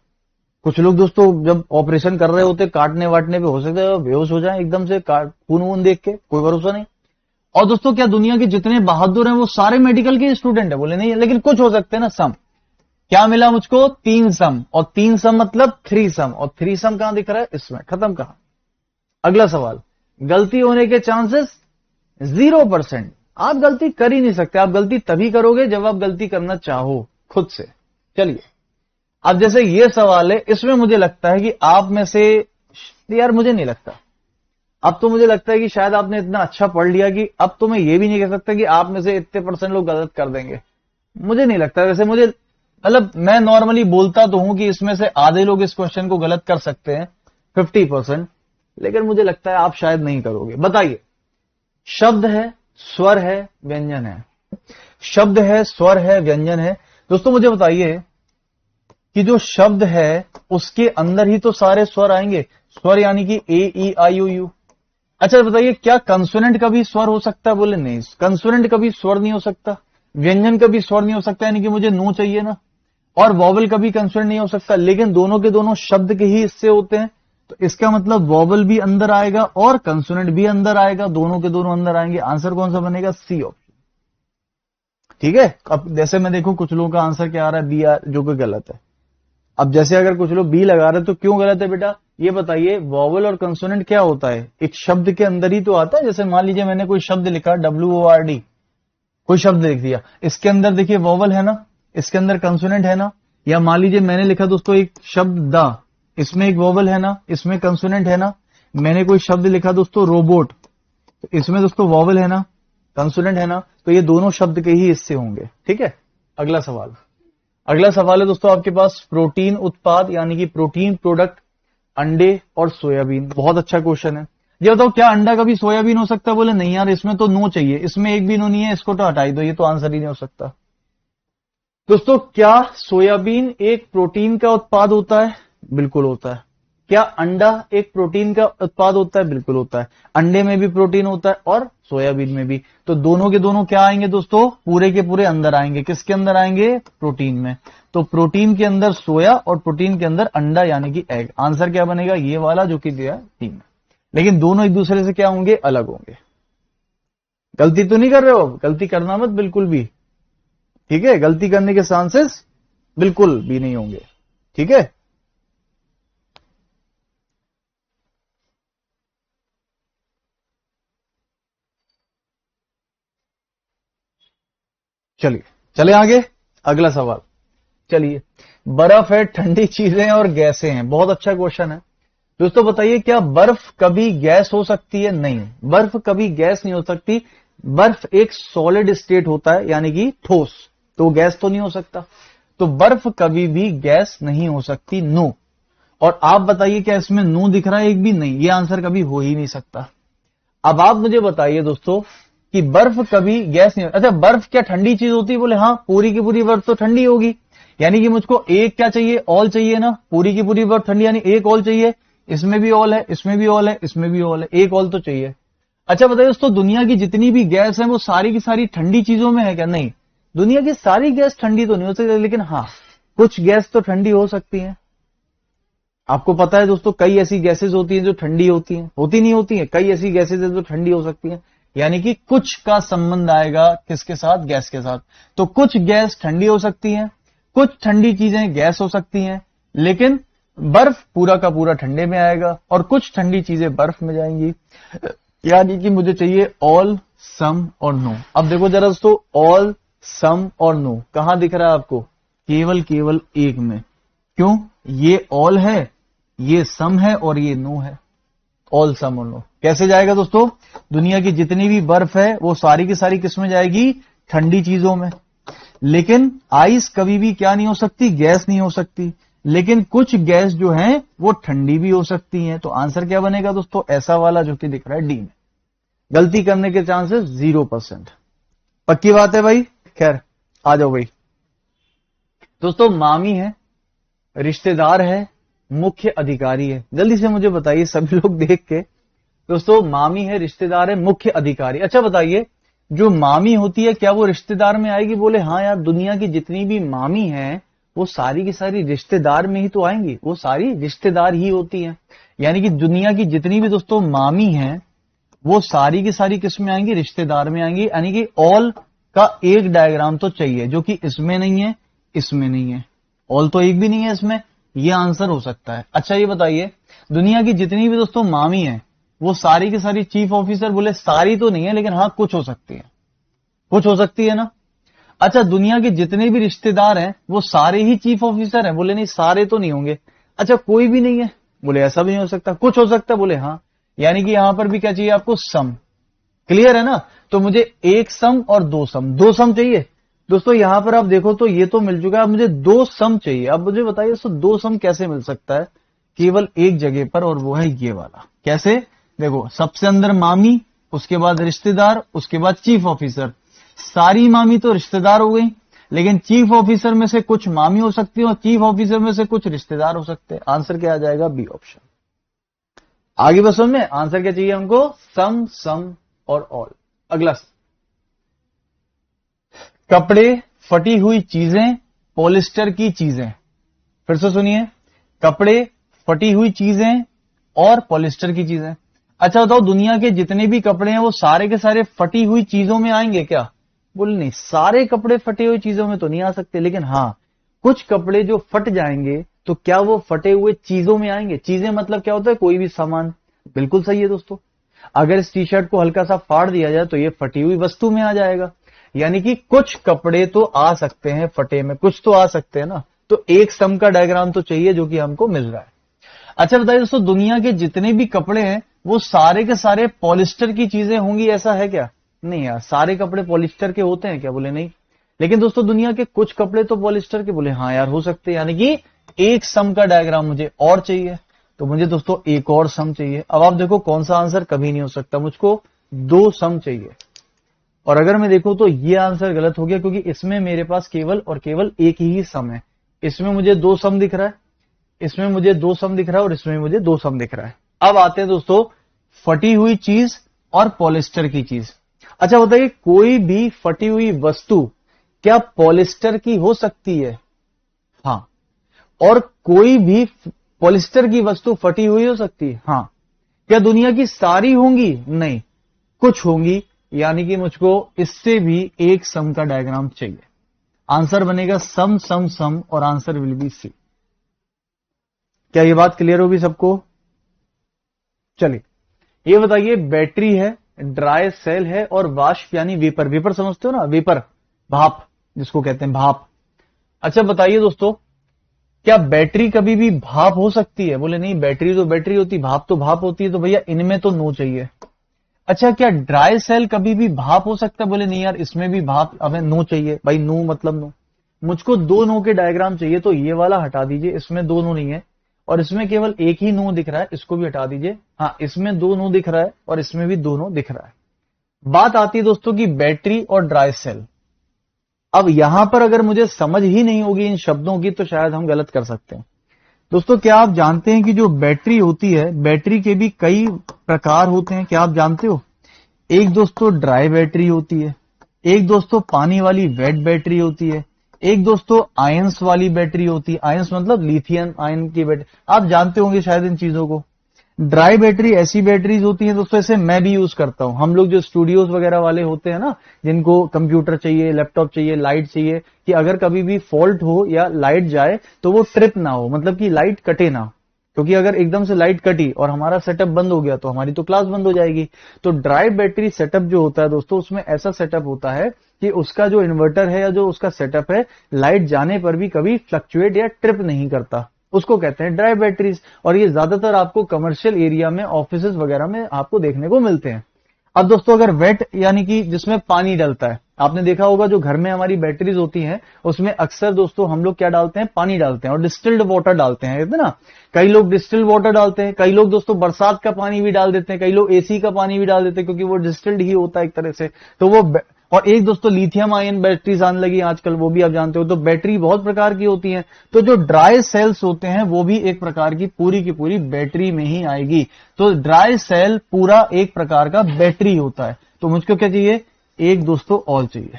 कुछ लोग दोस्तों जब ऑपरेशन कर रहे होते, काटने वाटने पे हो सकता है बेहोश हो जाए एकदम से, खून वून देख के, कोई भरोसा नहीं। और दोस्तों क्या दुनिया के जितने बहादुर हैं वो सारे मेडिकल के स्टूडेंट है? बोले नहीं, लेकिन कुछ हो सकते हैं ना, सम। क्या मिला मुझको? 3 सम, और 3 सम मतलब 3 सम, और 3 सम कहां दिख रहा है? इसमें। खत्म कहां? अगला सवाल। गलती होने के चांसेस 0%। आप गलती कर ही नहीं सकते। आप गलती तभी करोगे जब आप गलती करना चाहो खुद से। चलिए अब जैसे ये सवाल है, इसमें मुझे लगता है कि आप में से, यार मुझे नहीं लगता, अब तो मुझे लगता है कि शायद आपने इतना अच्छा पढ़ लिया कि अब तो मैं ये भी नहीं कह सकता कि आप में से इतने % लोग गलत कर देंगे। मुझे नहीं लगता। वैसे मुझे मतलब मैं नॉर्मली बोलता तो हूं कि इसमें से आधे लोग इस क्वेश्चन को गलत कर सकते हैं, 50%, लेकिन मुझे लगता है आप शायद नहीं करोगे। बताइए, शब्द है, स्वर है, व्यंजन है। शब्द है, स्वर है, व्यंजन है। दोस्तों मुझे बताइए कि जो शब्द है उसके अंदर ही तो सारे स्वर आएंगे। स्वर यानी कि ए, ई, आई, ओ, यू। अच्छा बताइए, क्या कंसोनेंट का भी स्वर हो सकता है? बोले नहीं, कंसोनेंट का भी स्वर नहीं हो सकता, व्यंजन का भी स्वर नहीं हो सकता, यानी कि मुझे नो चाहिए ना, और वॉवल का भी कंसोनेंट नहीं हो सकता, लेकिन दोनों के दोनों शब्द के ही हिस्से होते हैं। तो इसका मतलब वॉवल भी अंदर आएगा और कंसोनेंट भी अंदर आएगा, दोनों के दोनों अंदर आएंगे। आंसर कौन सा बनेगा? C option. ठीक है। अब जैसे मैं देखूं कुछ लोगों का आंसर क्या आ रहा है, बी, आर, जो कि गलत है। अब जैसे अगर कुछ लोग बी लगा रहे हैं तो क्यों गलत है बेटा, ये बताइए। वॉवल और कंसोनेंट क्या होता है? एक शब्द के अंदर ही तो आता है। जैसे मान लीजिए मैंने कोई शब्द लिखा, WORD, कोई शब्द लिख दिया, इसके अंदर देखिए वॉवल है ना, इसके अंदर कंसोनेंट है ना। या मान लीजिए मैंने लिखा दोस्तों एक शब्द द, इसमें एक वॉवल है ना, इसमें कंसोनेंट है ना। मैंने कोई शब्द लिखा दोस्तों रोबोट, तो इसमें दोस्तों वॉवल है ना, कंसोनेंट है ना। तो ये दोनों शब्द के ही हिस्से होंगे। ठीक है। अगला सवाल, अगला सवाल है दोस्तों आपके पास, प्रोटीन उत्पाद यानी कि प्रोटीन प्रोडक्ट, अंडे और सोयाबीन। बहुत अच्छा क्वेश्चन है। ये बताओ, क्या अंडा कभी सोयाबीन हो सकता है? बोले नहीं यार, इसमें तो नो चाहिए, इसमें एक भी नो नहीं है, इसको तो हटाई दो, ये तो आंसर ही नहीं हो सकता। दोस्तों क्या सोयाबीन एक प्रोटीन का उत्पाद होता है? बिल्कुल होता है। क्या अंडा एक प्रोटीन का उत्पाद होता है? बिल्कुल होता है। अंडे में भी प्रोटीन होता है और सोयाबीन में भी। तो दोनों के दोनों क्या आएंगे दोस्तों? पूरे के पूरे अंदर आएंगे। किसके अंदर आएंगे? प्रोटीन में। तो प्रोटीन के अंदर सोया और प्रोटीन के अंदर अंडा यानी कि एग। आंसर क्या बनेगा? ये वाला जो कि दिया 3। लेकिन दोनों एक दूसरे से क्या होंगे? अलग होंगे। गलती तो नहीं कर रहे हो? गलती करना मत बिल्कुल भी। ठीक है, गलती करने के चांसेस बिल्कुल भी नहीं होंगे। ठीक है। चलिए चले आगे, अगला सवाल। चलिए, बर्फ है, ठंडी चीजें और गैसें हैं। बहुत अच्छा क्वेश्चन है दोस्तों। बताइए, क्या बर्फ कभी गैस हो सकती है? नहीं, बर्फ कभी गैस नहीं हो सकती। बर्फ एक सॉलिड स्टेट होता है, यानी कि ठोस, तो गैस तो नहीं हो सकता। तो बर्फ कभी भी गैस नहीं हो सकती, नो। और आप बताइए, क्या इसमें नो दिख रहा है? एक भी नहीं, ये आंसर कभी हो ही नहीं सकता। अब आप मुझे बताइए दोस्तों कि बर्फ कभी गैस नहीं। अच्छा, बर्फ क्या ठंडी चीज होती है? बोले हाँ, पूरी की पूरी बर्फ तो ठंडी होगी। यानी कि मुझको एक क्या चाहिए? ऑल चाहिए ना। पूरी की पूरी बर्फ ठंडी, यानी एक ऑल चाहिए। इसमें भी ऑल है, इसमें भी ऑल है, इसमें भी ऑल है, एक ऑल तो चाहिए। अच्छा बताइए दोस्तों, दुनिया की जितनी भी गैस है वो सारी की सारी ठंडी चीजों में है क्या? नहीं, दुनिया की सारी गैस ठंडी तो नहीं हो सकती, लेकिन हाँ, कुछ गैस तो ठंडी हो सकती है। आपको पता है दोस्तों, कई ऐसी गैसेज होती हैं जो ठंडी होती हैं, होती नहीं होती हैं, कई ऐसी गैसेज हैं जो ठंडी हो सकती हैं। यानी कि कुछ का संबंध आएगा किसके साथ? गैस के साथ। तो कुछ गैस ठंडी हो सकती हैं, कुछ ठंडी चीजें गैस हो सकती हैं, लेकिन बर्फ पूरा का पूरा ठंडे में आएगा और कुछ ठंडी चीजें बर्फ में जाएंगी। यानी कि मुझे चाहिए ऑल, सम और नो। अब देखो जरा दोस्तों, ऑल, सम और नो कहां दिख रहा है आपको? केवल केवल एक में। क्यों? ये ऑल है, ये सम है और ये नो है। ऑल, सम और नो कैसे जाएगा दोस्तों? दुनिया की जितनी भी बर्फ है वो सारी की सारी किस में जाएगी? ठंडी चीजों में। लेकिन आइस कभी भी क्या नहीं हो सकती? गैस नहीं हो सकती। लेकिन कुछ गैस जो है वो ठंडी भी हो सकती हैं। तो आंसर क्या बनेगा दोस्तों? ऐसा वाला जो कि दिख रहा है, डी में। गलती करने के चांसेस 0%। पक्की बात है भाई? खैर, आ जाओ भाई। दोस्तों मामी है, रिश्तेदार है, मुख्य अधिकारी है। जल्दी से मुझे बताइए सभी लोग देख के। दोस्तों मामी है, रिश्तेदार है, मुख्य अधिकारी। अच्छा बताइए, जो मामी होती है क्या वो रिश्तेदार में आएगी? बोले हाँ यार, दुनिया की जितनी भी मामी हैं वो सारी की सारी रिश्तेदार में ही तो आएंगी, वो सारी रिश्तेदार ही होती हैं। यानी कि दुनिया की जितनी भी दोस्तों मामी हैं वो सारी की सारी किस में आएंगी? रिश्तेदार में आएंगी। यानी कि ऑल का एक डायग्राम तो चाहिए, जो कि इसमें नहीं है, इसमें नहीं है। ऑल तो एक भी नहीं है इसमें, ये आंसर हो सकता है। अच्छा ये बताइए, दुनिया की जितनी भी दोस्तों मामी है वो सारी की सारी चीफ ऑफिसर? बोले सारी तो नहीं है, लेकिन हाँ कुछ हो सकती है, कुछ हो सकती है ना। अच्छा, दुनिया के जितने भी रिश्तेदार हैं वो सारे ही चीफ ऑफिसर हैं? बोले नहीं, सारे तो नहीं होंगे। अच्छा, कोई भी नहीं है? बोले ऐसा भी नहीं हो सकता, कुछ हो सकता है? बोले हाँ। यानी कि यहां पर भी क्या चाहिए आपको? सम। क्लियर है ना? तो मुझे एक सम और दो सम, दो सम चाहिए दोस्तों। यहां पर आप देखो तो ये तो मिल चुका है, अब मुझे दो सम चाहिए। अब मुझे बताइए तो दो सम कैसे मिल सकता है केवल एक जगह पर, और वो है ये वाला। कैसे? देखो, सबसे अंदर मामी, उसके बाद रिश्तेदार, उसके बाद चीफ ऑफिसर। सारी मामी तो रिश्तेदार हो गई, लेकिन चीफ ऑफिसर में से कुछ मामी हो सकती है और चीफ ऑफिसर में से कुछ रिश्तेदार हो सकते हैं। आंसर क्या आ जाएगा? B option. आगे बस में आंसर क्या चाहिए हमको? सम और ऑल। अगला, कपड़े, फटी हुई चीजें, पॉलिस्टर की चीजें। फिर से सुनिए, कपड़े, फटी हुई चीजें और पॉलिस्टर की चीजें। अच्छा बताओ, दुनिया के जितने भी कपड़े हैं वो सारे के सारे फटी हुई चीजों में आएंगे क्या? बोले नहीं, सारे कपड़े फटी हुई चीजों में तो नहीं आ सकते, लेकिन हाँ, कुछ कपड़े जो फट जाएंगे तो क्या वो फटे हुए चीजों में आएंगे? चीजें मतलब क्या होता है? कोई भी सामान। बिल्कुल सही है दोस्तों। अगर इस टी शर्ट को हल्का सा फाड़ दिया जाए तो ये फटी हुई वस्तु में आ जाएगा। यानी कि कुछ कपड़े तो आ सकते हैं फटे में, कुछ तो आ सकते हैं ना। तो एक सम का डायग्राम तो चाहिए जो कि हमको मिल रहा है। अच्छा बताइए दोस्तों, दुनिया के जितने भी कपड़े हैं वो सारे के सारे पॉलिस्टर की चीजें होंगी, ऐसा है क्या? नहीं यार, सारे कपड़े पॉलिस्टर के होते हैं क्या? बोले नहीं। लेकिन दोस्तों दुनिया के कुछ कपड़े तो पॉलिस्टर के। बोले हाँ यार, हो सकते हैं। यानी कि एक सम का डायग्राम मुझे और चाहिए, तो मुझे दोस्तों एक और सम चाहिए। अब आप देखो कौन सा आंसर कभी नहीं हो सकता, मुझको दो सम चाहिए। और अगर मैं देखूं तो ये आंसर गलत हो गया, क्योंकि इसमें मेरे पास केवल और केवल एक ही सम है। इसमें मुझे दो सम दिख रहा है, इसमें मुझे दो सम दिख रहा है, और इसमें मुझे दो सम दिख रहा है। अब आते हैं दोस्तों फटी हुई चीज और पॉलिस्टर की चीज। अच्छा बताइए, कोई भी फटी हुई वस्तु क्या पॉलिस्टर की हो सकती है? हाँ। और कोई भी पॉलिस्टर की वस्तु फटी हुई हो सकती है? हाँ। क्या दुनिया की सारी होंगी? नहीं, कुछ होंगी। यानी कि मुझको इससे भी एक सम का डायग्राम चाहिए। आंसर बनेगा सम सम सम, और आंसर विल बी सी। क्या ये बात क्लियर होगी सबको? चलिए, ये बताइए, बैटरी है, ड्राई सेल है, और वाष्प यानी वेपर। वेपर समझते हो ना? वेपर, भाप जिसको कहते हैं, भाप। अच्छा बताइए दोस्तों, क्या बैटरी कभी भी भाप हो सकती है? बोले नहीं, बैटरी तो बैटरी होती, भाप तो भाप होती है। तो भैया इनमें तो नो चाहिए। अच्छा, क्या ड्राई सेल कभी भी भाप हो सकता है? बोले नहीं यार, इसमें भी भाप, हमें नो चाहिए। भाई नो मतलब नो, मुझको दो नो के डायग्राम चाहिए। तो ये वाला हटा दीजिए, इसमें दो नो नहीं है, और इसमें केवल एक ही नो दिख रहा है, इसको भी हटा दीजिए। हाँ, इसमें दो नो दिख रहा है और इसमें भी दो नो दिख रहा है। बात आती है दोस्तों की बैटरी और ड्राई सेल। अब यहां पर अगर मुझे समझ ही नहीं होगी इन शब्दों की तो शायद हम गलत कर सकते हैं। दोस्तों, क्या आप जानते हैं कि जो बैटरी होती है, बैटरी के भी कई प्रकार होते हैं? क्या आप जानते हो? एक दोस्तों ड्राई बैटरी होती है, एक दोस्तों पानी वाली वेट बैटरी होती है, एक दोस्तों आयंस वाली बैटरी होती है। आयंस मतलब लिथियम आयन की बैटरी। आप जानते होंगे शायद इन चीजों को। ड्राई बैटरी ऐसी बैटरीज होती हैं दोस्तों, ऐसे मैं भी यूज करता हूं। हम लोग जो स्टूडियोज वगैरह वाले होते हैं ना, जिनको कंप्यूटर चाहिए, लैपटॉप चाहिए, लाइट चाहिए, कि अगर कभी भी फॉल्ट हो या लाइट जाए तो वो ट्रिप ना हो, मतलब कि लाइट कटे ना। क्योंकि अगर एकदम से लाइट कटी और हमारा सेटअप बंद हो गया तो हमारी तो क्लास बंद हो जाएगी। तो ड्राई बैटरी सेटअप जो होता है दोस्तों, उसमें ऐसा सेटअप होता है कि उसका जो इन्वर्टर है या जो उसका सेटअप है, लाइट जाने पर भी कभी फ्लक्चुएट या ट्रिप नहीं करता। उसको कहते हैं ड्राई बैटरीज। और ये ज्यादातर आपको कमर्शियल एरिया में, ऑफिसेज वगैरह में आपको देखने को मिलते हैं। अब दोस्तों अगर वेट यानी कि जिसमें पानी डलता है, आपने देखा होगा जो घर में हमारी बैटरीज होती हैं उसमें अक्सर दोस्तों हम लोग क्या डालते हैं? पानी डालते हैं, और डिस्टिल्ड वाटर डालते हैं, है ना? कई लोग डिस्टिल्ड वाटर डालते हैं, कई लोग दोस्तों बरसात का पानी भी डाल देते हैं, कई लोग एसी का पानी भी डाल देते हैं, क्योंकि वो डिस्टिल्ड ही होता है एक तरह से। तो वो और एक दोस्तों लिथियम आयन बैटरीज आने लगी आजकल, वो भी आप जानते हो। तो बैटरी बहुत प्रकार की होती हैं। तो जो ड्राई सेल्स होते हैं वो भी एक प्रकार की पूरी बैटरी में ही आएगी। तो ड्राई सेल पूरा एक प्रकार का बैटरी होता है। तो मुझको क्या चाहिए? एक दोस्तों ऑल चाहिए।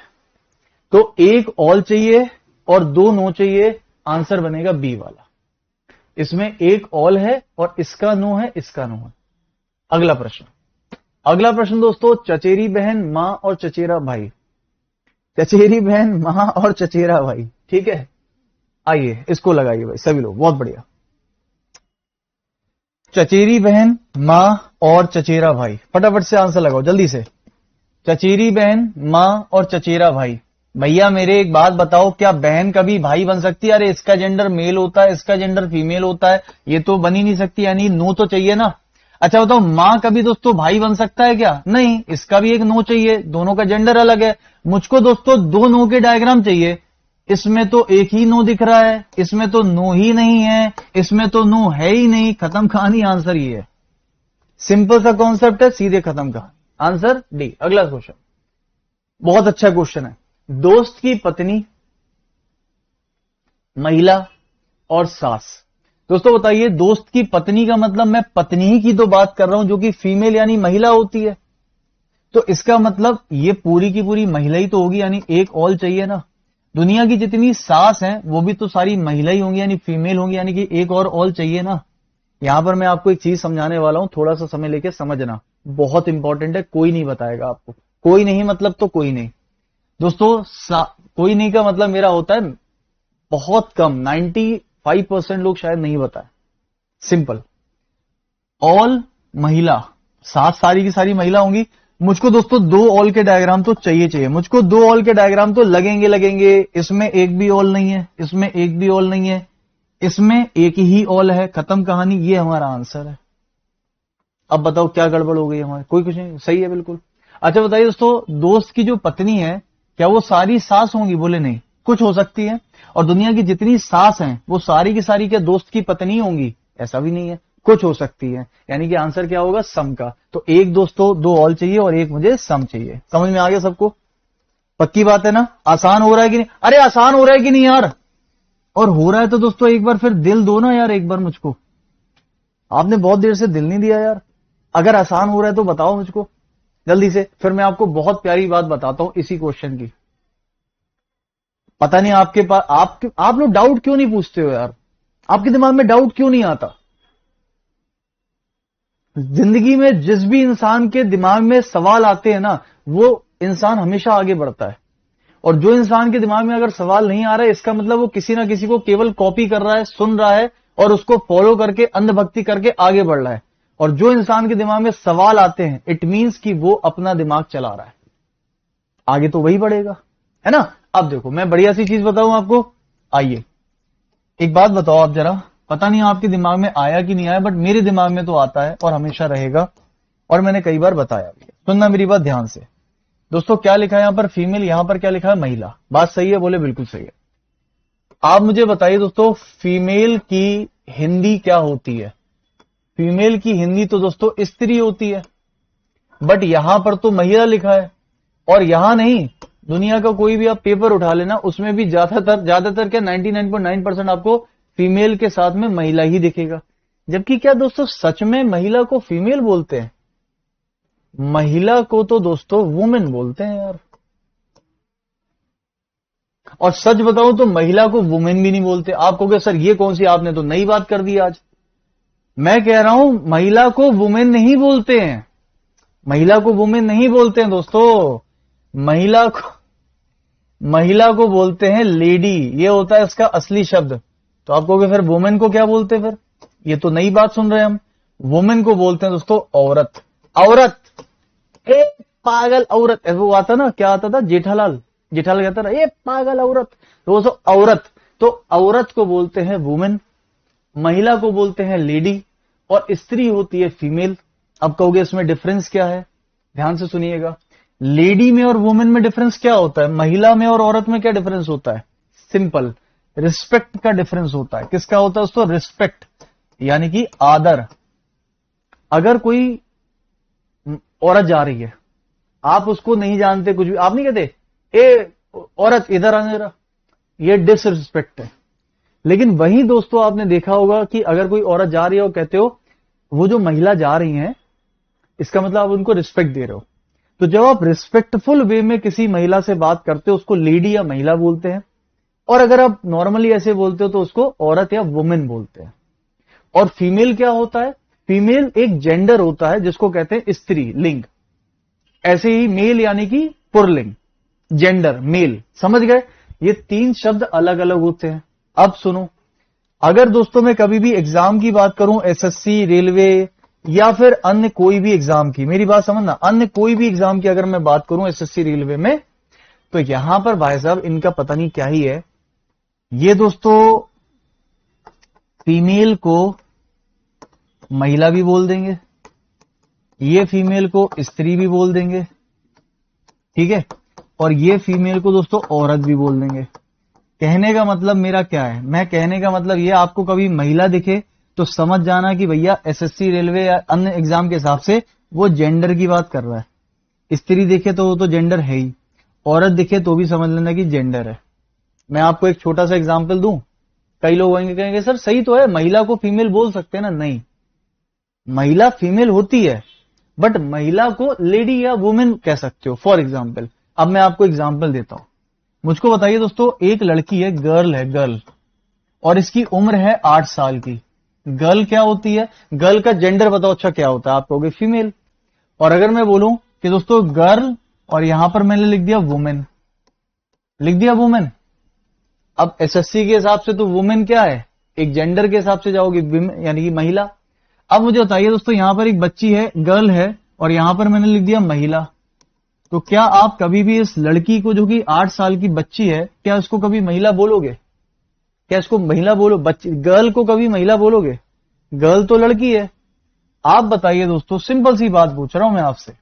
तो एक ऑल चाहिए और दो नो चाहिए। आंसर बनेगा बी वाला। इसमें एक ऑल है और इसका नो है, इसका नो है। अगला प्रश्न, अगला प्रश्न दोस्तों, चचेरी बहन, मां और चचेरा भाई। चचेरी बहन, मां और चचेरा भाई, ठीक है। आइए इसको लगाइए भाई सभी लोग, बहुत बढ़िया। चचेरी बहन, मां और चचेरा भाई, फटाफट से आंसर लगाओ जल्दी से। चचेरी बहन, मां और चचेरा भाई। भैया मेरे एक बात बताओ, क्या बहन कभी भाई बन सकती है? अरे इसका जेंडर मेल होता है, इसका जेंडर फीमेल होता है, ये तो बन ही नहीं सकती, यानी नो तो चाहिए ना। अच्छा बताओ, माँ कभी दोस्तों भाई बन सकता है क्या? नहीं, इसका भी एक नो चाहिए, दोनों का जेंडर अलग है। मुझको दोस्तों दो नो के डायग्राम चाहिए, इसमें तो एक ही नो दिख रहा है, इसमें तो नो ही नहीं है, इसमें तो नो है ही नहीं। खत्म कहानी, आंसर ये है। सिंपल सा कॉन्सेप्ट है, सीधे खत्म कहानी। Answer D. अगला क्वेश्चन बहुत अच्छा क्वेश्चन है। दोस्त की पत्नी, महिला और सास। दोस्तों बताइए, दोस्त की पत्नी का मतलब मैं पत्नी ही की तो बात कर रहा हूं, जो कि फीमेल यानी महिला होती है। तो इसका मतलब ये पूरी की पूरी महिला ही तो होगी, यानी एक ऑल चाहिए ना। दुनिया की जितनी सास हैं वो भी तो सारी महिला ही होंगी, यानी फीमेल होंगी, यानी कि एक और ऑल चाहिए ना। यहां पर मैं आपको एक चीज समझाने वाला हूं, थोड़ा सा समय लेके समझना, बहुत इंपॉर्टेंट है। कोई नहीं बताएगा आपको, कोई नहीं मतलब तो कोई नहीं। दोस्तों कोई नहीं का मतलब मेरा होता है बहुत कम, 95% लोग शायद नहीं बताए। सिंपल, ऑल महिला, सात सारी की सारी महिला होंगी। मुझको दोस्तों दो ऑल के डायग्राम तो चाहिए, मुझको दो ऑल के डायग्राम तो लगेंगे। इसमें एक भी ऑल नहीं है, इसमें एक भी ऑल नहीं है, इसमें एक ही ऑल है। खत्म कहानी, ये हमारा आंसर है। अब बताओ क्या गड़बड़ हो गई हमारे? कोई कुछ नहीं, सही है बिल्कुल। अच्छा बताइए दोस्तों, दोस्त की जो पत्नी है क्या वो सारी सास होंगी? बोले नहीं, कुछ हो सकती है। और दुनिया की जितनी सास हैं वो सारी की सारी क्या दोस्त की पत्नी होंगी? ऐसा भी नहीं है, कुछ हो सकती है। यानी कि आंसर क्या होगा? सम का। तो एक दोस्तों दो ऑल चाहिए और एक मुझे सम चाहिए। समझ में आ गया सबको? पक्की बात है ना? आसान हो रहा है कि नहीं? अरे आसान हो रहा है कि नहीं यार? और हो रहा है तो दोस्तों एक बार फिर दिल दो ना यार, एक बार मुझको। आपने बहुत देर से दिल नहीं दिया यार। अगर आसान हो रहा है तो बताओ मुझको जल्दी से, फिर मैं आपको बहुत प्यारी बात बताता हूं इसी क्वेश्चन की। पता नहीं आपके पास आप लोग डाउट क्यों नहीं पूछते हो यार? आपके दिमाग में डाउट क्यों नहीं आता? जिंदगी में जिस भी इंसान के दिमाग में सवाल आते हैं ना, वो इंसान हमेशा आगे बढ़ता है। और जो इंसान के दिमाग में अगर सवाल नहीं आ रहा है, इसका मतलब वो किसी ना किसी को केवल कॉपी कर रहा है, सुन रहा है और उसको फॉलो करके अंधभक्ति करके आगे बढ़ रहा है। और जो इंसान के दिमाग में सवाल आते हैं, इट मीन्स कि वो अपना दिमाग चला रहा है, आगे तो वही बढ़ेगा, है ना। अब देखो मैं बढ़िया सी चीज बताऊं आपको। आइए एक बात बताओ आप जरा, पता नहीं आपके दिमाग में आया कि नहीं आया, बट मेरे दिमाग में तो आता है और हमेशा रहेगा, और मैंने कई बार बताया भी। सुनना मेरी बात ध्यान से दोस्तों। क्या लिखा है यहां पर? फीमेल, यहां पर क्या लिखा है? महिला। बात सही है? बोले बिल्कुल सही है। आप मुझे बताइए दोस्तों, फीमेल की हिंदी क्या होती है? फीमेल की हिंदी तो दोस्तों स्त्री होती है, बट यहां पर तो महिला लिखा है। और यहां नहीं, दुनिया का कोई भी आप पेपर उठा लेना, उसमें भी ज्यादातर क्या 99.9% आपको फीमेल के साथ में महिला ही दिखेगा। जबकि क्या दोस्तों सच में महिला को फीमेल बोलते हैं? महिला को तो दोस्तों वुमेन बोलते हैं यार। और सच बताऊं तो महिला को वुमेन भी नहीं बोलते। आप कहोगे सर ये कौन सी आपने तो नई बात कर दी आज। मैं कह रहा हूं महिला को वुमेन नहीं बोलते हैं, महिला को वुमेन नहीं बोलते हैं दोस्तों। महिला को बोलते हैं लेडी, ये होता है इसका असली शब्द। तो आप कहोगे फिर वुमेन को क्या बोलते हैं? फिर ये तो नई बात सुन रहे हैं हम। वुमेन को बोलते हैं दोस्तों औरत। औरत, ए पागल औरत, ऐसा वो आता ना, क्या आता था? जेठालाल कहता था ए पागल औरत। तो वो औरत, तो औरत को बोलते हैं वुमेन, महिला को बोलते हैं लेडी, और स्त्री होती है फीमेल। अब कहोगे इसमें डिफरेंस क्या है? ध्यान से सुनिएगा। लेडी में और वुमेन में डिफरेंस क्या होता है? महिला में और औरत में क्या डिफरेंस होता है? सिंपल, रिस्पेक्ट का डिफरेंस होता है। किसका होता है दोस्तों? रिस्पेक्ट, यानी कि आदर। अगर कोई औरत जा रही है, आप उसको नहीं जानते, कुछ भी आप नहीं कहते ए औरत इधर आने जरा, ये डिसरिस्पेक्ट है। लेकिन वही दोस्तों आपने देखा होगा कि अगर कोई औरत जा रही है और कहते हो वो जो महिला जा रही है, इसका मतलब आप उनको रिस्पेक्ट दे रहे हो। तो जब आप रिस्पेक्टफुल वे में किसी महिला से बात करते हो, उसको लेडी या महिला बोलते हैं। और अगर आप नॉर्मली ऐसे बोलते हो तो उसको औरत या वुमेन बोलते हैं। और फीमेल क्या होता है? फीमेल एक जेंडर होता है जिसको कहते हैं स्त्री, लिंग। ऐसे ही मेल यानी कि पुरलिंग, जेंडर, मेल। समझ गए? ये तीन शब्द अलग अलग होते हैं। अब सुनो, अगर दोस्तों मैं कभी भी एग्जाम की बात करूं, एसएससी, रेलवे या फिर अन्य कोई भी एग्जाम की, मेरी बात समझना, अन्य कोई भी एग्जाम की अगर मैं बात करूं एसएससी, रेलवे में, तो यहां पर भाई साहब इनका पता नहीं क्या ही है, ये दोस्तों फीमेल को महिला भी बोल देंगे, ये फीमेल को स्त्री भी बोल देंगे, ठीक है, और ये फीमेल को दोस्तों औरत भी बोल देंगे। कहने का मतलब मेरा क्या है, मैं कहने का मतलब ये, आपको कभी महिला दिखे तो समझ जाना कि भैया एसएससी रेलवे या अन्य एग्जाम के हिसाब से वो जेंडर की बात कर रहा है। स्त्री दिखे तो वो तो जेंडर है ही, औरत दिखे तो भी समझ लेना कि जेंडर है। मैं आपको एक छोटा सा एग्जाम्पल दूं, कई लोग कहेंगे सर सही तो है, महिला को फीमेल बोल सकते हैं ना। नहीं, महिला फीमेल होती है, बट महिला को लेडी या वुमेन कह सकते हो। फॉर एग्जाम्पल, अब मैं आपको एग्जाम्पल देता हूं। मुझको बताइए दोस्तों, एक लड़की है, गर्ल है, गर्ल, और इसकी उम्र है 8 साल की। गर्ल क्या होती है, गर्ल का जेंडर बताओ अच्छा क्या होता है, आप कहोगे फीमेल। और अगर मैं बोलूं कि दोस्तों गर्ल और यहां पर मैंने लिख दिया वुमेन, लिख दिया वुमेन, अब एसएससी के हिसाब से तो वुमेन क्या है, एक जेंडर के हिसाब से जाओगी, यानी कि महिला। अब मुझे बताइए दोस्तों, यहां पर एक बच्ची है, गर्ल है, और यहां पर मैंने लिख दिया महिला, तो क्या आप कभी भी इस लड़की को, जो कि 8 साल की बच्ची है, क्या इसको कभी महिला बोलोगे? क्या इसको महिला बोलो, बच्ची गर्ल को कभी महिला बोलोगे? गर्ल तो लड़की है। आप बताइए दोस्तों, सिंपल सी बात पूछ रहा हूं मैं आपसे,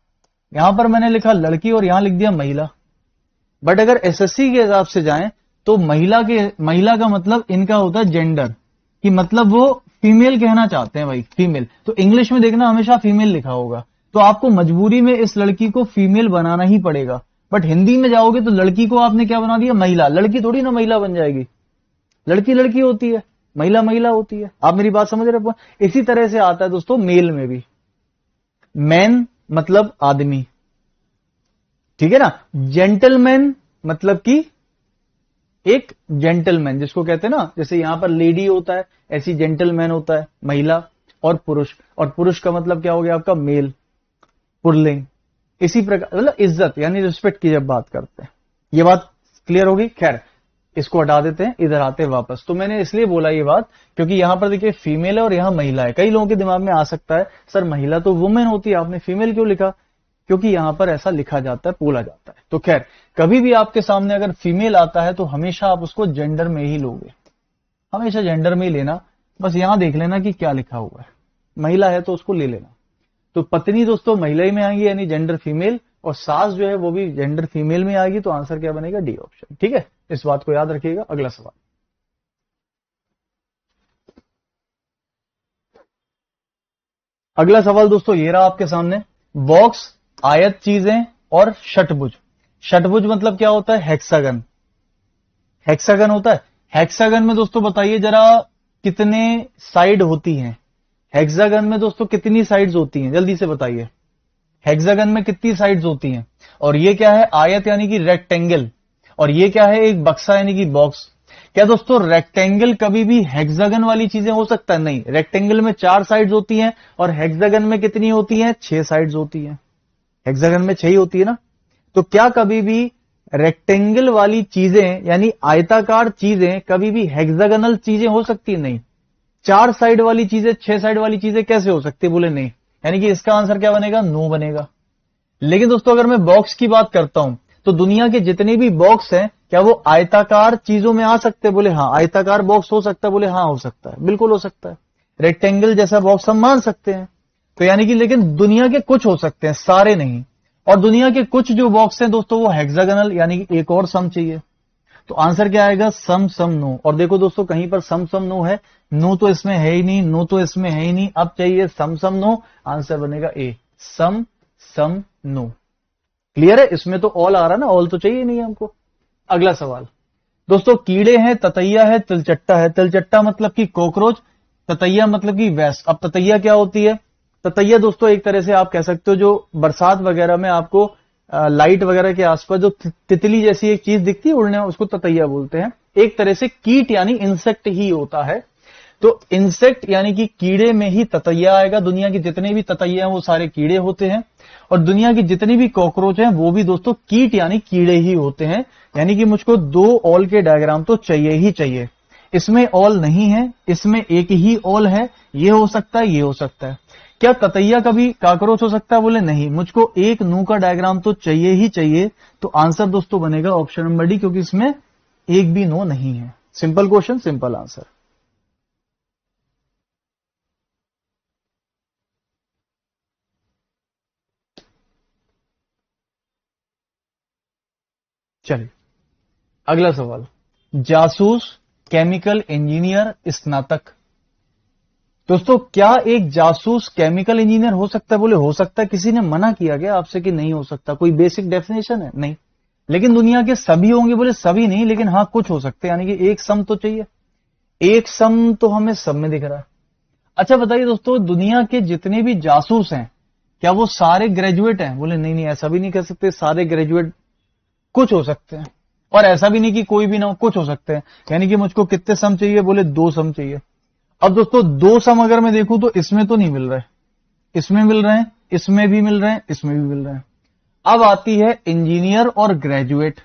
यहां पर मैंने लिखा लड़की और यहां लिख दिया महिला, बट अगर एसएससी के हिसाब से जाएं तो महिला का मतलब इनका होता है जेंडर, कि मतलब वो फीमेल कहना चाहते हैं भाई, फीमेल। तो इंग्लिश में देखना हमेशा फीमेल लिखा होगा, तो आपको मजबूरी में इस लड़की को फीमेल बनाना ही पड़ेगा। बट हिंदी में जाओगे तो लड़की को आपने क्या बना दिया, महिला। लड़की थोड़ी ना महिला बन जाएगी, लड़की लड़की होती है, महिला महिला होती है। आप मेरी बात समझ रहे हो? इसी तरह से आता है दोस्तों मेल में भी, मैन मतलब आदमी, ठीक है ना। जेंटलमैन मतलब कि एक जेंटलमैन जिसको कहते हैं ना, जैसे यहां पर लेडी होता है, ऐसी जेंटलमैन होता है महिला। और पुरुष, और पुरुष का मतलब क्या हो गया आपका, मेल, पुल्लिंग। इसी प्रकार मतलब इज्जत यानी रिस्पेक्ट की जब बात करते हैं। ये बात क्लियर होगी? खैर, इसको हटा देते हैं, इधर आते हैं वापस। तो मैंने इसलिए बोला ये बात क्योंकि यहां पर देखिए फीमेल है और यहां महिला है। कई लोगों के दिमाग में आ सकता है सर महिला तो वुमेन होती है, आपने फीमेल क्यों लिखा? क्योंकि यहां पर ऐसा लिखा जाता है, बोला जाता है। तो खैर, कभी भी आपके सामने अगर फीमेल आता है तो हमेशा आप उसको जेंडर में ही लोगे, हमेशा जेंडर में ही लेना। बस यहां देख लेना कि क्या लिखा हुआ है, महिला है तो उसको ले लेना। तो पत्नी दोस्तों महिला ही में आएगी, यानी जेंडर फीमेल, और सास जो है वो भी जेंडर फीमेल में आएगी। तो आंसर क्या बनेगा, डी ऑप्शन। ठीक है, इस बात को याद रखिएगा। अगला सवाल, अगला सवाल दोस्तों ये रहा आपके सामने। बॉक्स, आयत चीजें और षटभुज। षटभुज मतलब क्या होता है, हेक्सागन। हेक्सागन होता है। हेक्सागन में दोस्तों बताइए जरा कितने साइड होती हैं? हेक्सागन में दोस्तों कितनी साइड्स होती हैं, जल्दी से बताइए। हेक्सागन में कितनी साइड्स होती हैं? और ये क्या है, आयत यानी कि रेक्टेंगल, और ये क्या है, एक बक्सा यानी कि बॉक्स। क्या दोस्तों रेक्टेंगल कभी भी हेक्सागन वाली चीजें हो सकता है? नहीं, रेक्टेंगल में 4 साइड्स होती हैं और हेक्सागन में कितनी होती हैं, 6 साइड्स होती हैं। हेक्सागन में 6 ही होती है ना। तो क्या कभी भी रेक्टेंगल वाली चीजें यानी आयताकार चीजें कभी भी हेक्सागनल चीजें हो सकती है? नहीं। 4 साइड वाली चीजें 6 साइड वाली चीजें कैसे हो सकती है? बोले नहीं, यानी कि इसका आंसर क्या बनेगा, नो बनेगा। लेकिन दोस्तों अगर मैं बॉक्स की बात करता हूं तो दुनिया के जितने भी बॉक्स हैं क्या वो आयताकार चीजों में आ सकते हैं? बोले हाँ। आयताकार बॉक्स हो सकता है? बोले हाँ हो सकता है, बिल्कुल हो सकता है। रेक्टेंगल जैसा बॉक्स हम मान सकते हैं। तो यानी कि लेकिन दुनिया के कुछ हो सकते हैं, सारे नहीं। और दुनिया के कुछ जो बॉक्स हैं दोस्तों वो हेक्सागोनल, यानी कि एक और सम चाहिए। तो आंसर क्या आएगा, सम सम नो। और देखो दोस्तों कहीं पर सम सम नो है, नो तो इसमें है ही नहीं, नो तो इसमें है ही नहीं, अब चाहिए सम सम नो। आंसर बनेगा ए, सम सम नो। क्लियर है? इसमें तो ऑल आ रहा ना, ऑल तो चाहिए नहीं हमको। अगला सवाल दोस्तों, कीड़े हैं, ततैया है, तिलचट्टा है। तिलचट्टा मतलब कि कॉकरोच, ततैया मतलब कि वैस्प। अब ततैया क्या होती है? ततैया दोस्तों एक तरह से आप कह सकते हो जो बरसात वगैरह में आपको लाइट वगैरह के आसपास जो तितली जैसी एक चीज दिखती है उड़ने, उसको ततैया बोलते हैं। एक तरह से कीट यानी इंसेक्ट ही होता है। तो इंसेक्ट यानी कि कीड़े में ही ततैया आएगा। दुनिया के जितने भी ततैया हैं वो सारे कीड़े होते हैं, और दुनिया की जितनी भी कॉकरोच हैं वो भी दोस्तों कीट यानी कीड़े ही होते हैं। यानी कि मुझको 2 ऑल के डायग्राम तो चाहिए ही चाहिए। इसमें ऑल नहीं है, इसमें एक ही ऑल है। ये हो सकता है, ये हो सकता है। क्या ततैया कभी काकरोच हो सकता है? बोले नहीं, मुझको एक नू का डायग्राम तो चाहिए ही चाहिए। तो आंसर दोस्तों बनेगा ऑप्शन नंबर डी, क्योंकि इसमें एक भी नो नहीं है। Simple question, simple answer. चलिए अगला सवाल, जासूस, केमिकल इंजीनियर, स्नातक। दोस्तों क्या एक जासूस केमिकल इंजीनियर हो सकता है? बोले हो सकता है। किसी ने मना किया क्या आपसे कि नहीं हो सकता? कोई बेसिक डेफिनेशन है? नहीं। लेकिन दुनिया के सभी होंगे? बोले सभी नहीं, लेकिन हाँ कुछ हो सकते हैं, यानी कि एक सम तो चाहिए। एक सम तो हमें सब में दिख रहा है। अच्छा बताइए दोस्तों, दुनिया के जितने भी जासूस हैं क्या वो सारे ग्रेजुएट हैं? बोले नहीं नहीं, ऐसा भी नहीं कह सकते सारे ग्रेजुएट, कुछ हो सकते हैं। और ऐसा भी नहीं कि कोई भी ना हो, कुछ हो सकते हैं। यानी कि मुझको कितने सम चाहिए? बोले 2 सम चाहिए। अब दोस्तों 2 सम अगर मैं देखूं तो इसमें तो नहीं मिल रहे, इसमें मिल रहे हैं, इसमें भी मिल रहे हैं, इसमें भी मिल रहे हैं। अब आती है इंजीनियर और ग्रेजुएट।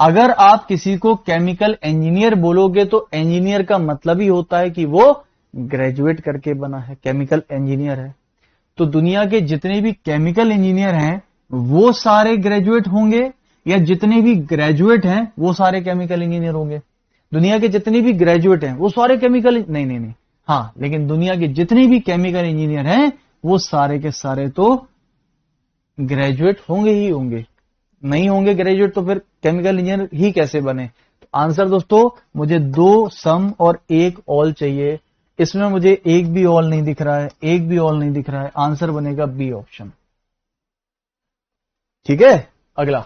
अगर आप किसी को केमिकल इंजीनियर बोलोगे तो इंजीनियर का मतलब ही होता है कि वो ग्रेजुएट करके बना है, केमिकल इंजीनियर है। तो दुनिया के जितने भी केमिकल इंजीनियर हैं वो सारे ग्रेजुएट होंगे, या जितने भी ग्रेजुएट हैं वो सारे केमिकल इंजीनियर होंगे? दुनिया के जितने भी ग्रेजुएट हैं वो सारे केमिकल नहीं नहीं नहीं, हाँ, लेकिन दुनिया के जितने भी केमिकल इंजीनियर हैं वो सारे के सारे तो ग्रेजुएट होंगे ही होंगे। नहीं होंगे ग्रेजुएट तो फिर केमिकल इंजीनियर ही कैसे बने? तो आंसर दोस्तों, मुझे 2 सम और 1 ऑल चाहिए। इसमें मुझे एक भी ऑल नहीं दिख रहा है, एक भी ऑल नहीं दिख रहा है। आंसर बनेगा बी ऑप्शन। ठीक है, अगला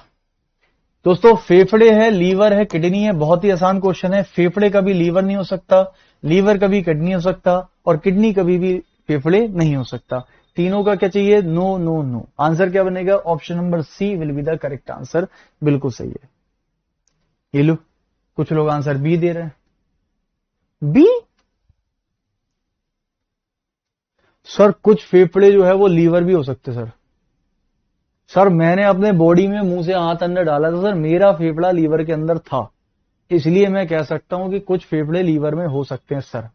दोस्तों, फेफड़े है, लीवर है, किडनी है। बहुत ही आसान क्वेश्चन है। फेफड़े कभी लीवर नहीं हो सकता, लीवर कभी किडनी हो सकता, और किडनी कभी भी फेफड़े नहीं हो सकता। तीनों का क्या चाहिए? No no no. आंसर क्या बनेगा? Option number C will be the correct answer. बिल्कुल सही है। ये लो, कुछ लोग आंसर बी दे रहे हैं। बी? सर कुछ फेफड़े जो है वो लीवर भी हो सकते सर। सर मैंने अपने बॉडी में मुंह से हाथ अंदर डाला था सर, मेरा फेफड़ा लीवर के अंदर था, इसलिए मैं कह सकता हूं कि कुछ फेफड़े लीवर में हो सकते हैं सर।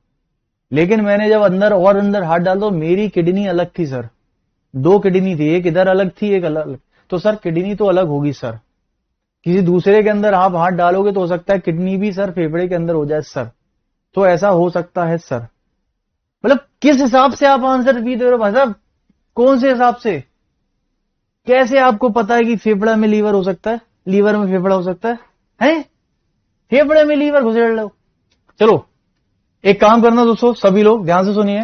लेकिन मैंने जब अंदर और अंदर हाथ डाला तो मेरी किडनी अलग थी सर। 2 किडनी थी, एक इधर अलग थी, एक अलग। तो सर किडनी तो अलग होगी सर। किसी दूसरे के अंदर आप हाथ डालोगे तो हो सकता है किडनी भी सर फेफड़े के अंदर हो जाए सर। तो ऐसा हो सकता है सर। मतलब किस हिसाब से आप आंसर बी दे रहे हो भाई साहब? कौन से हिसाब से? कैसे आपको पता है कि फेफड़ा में लीवर हो सकता है, लीवर में फेफड़ा हो सकता है? हैं? फेफड़े में लीवर घुसेड़ लो। चलो एक काम करना दोस्तों, सभी लोग ध्यान से सुनिए।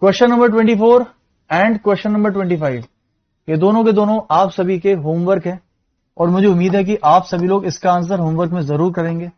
Question number 24 and question number 25, ये दोनों के दोनों आप सभी के होमवर्क है, और मुझे उम्मीद है कि आप सभी लोग इसका आंसर होमवर्क में जरूर करेंगे।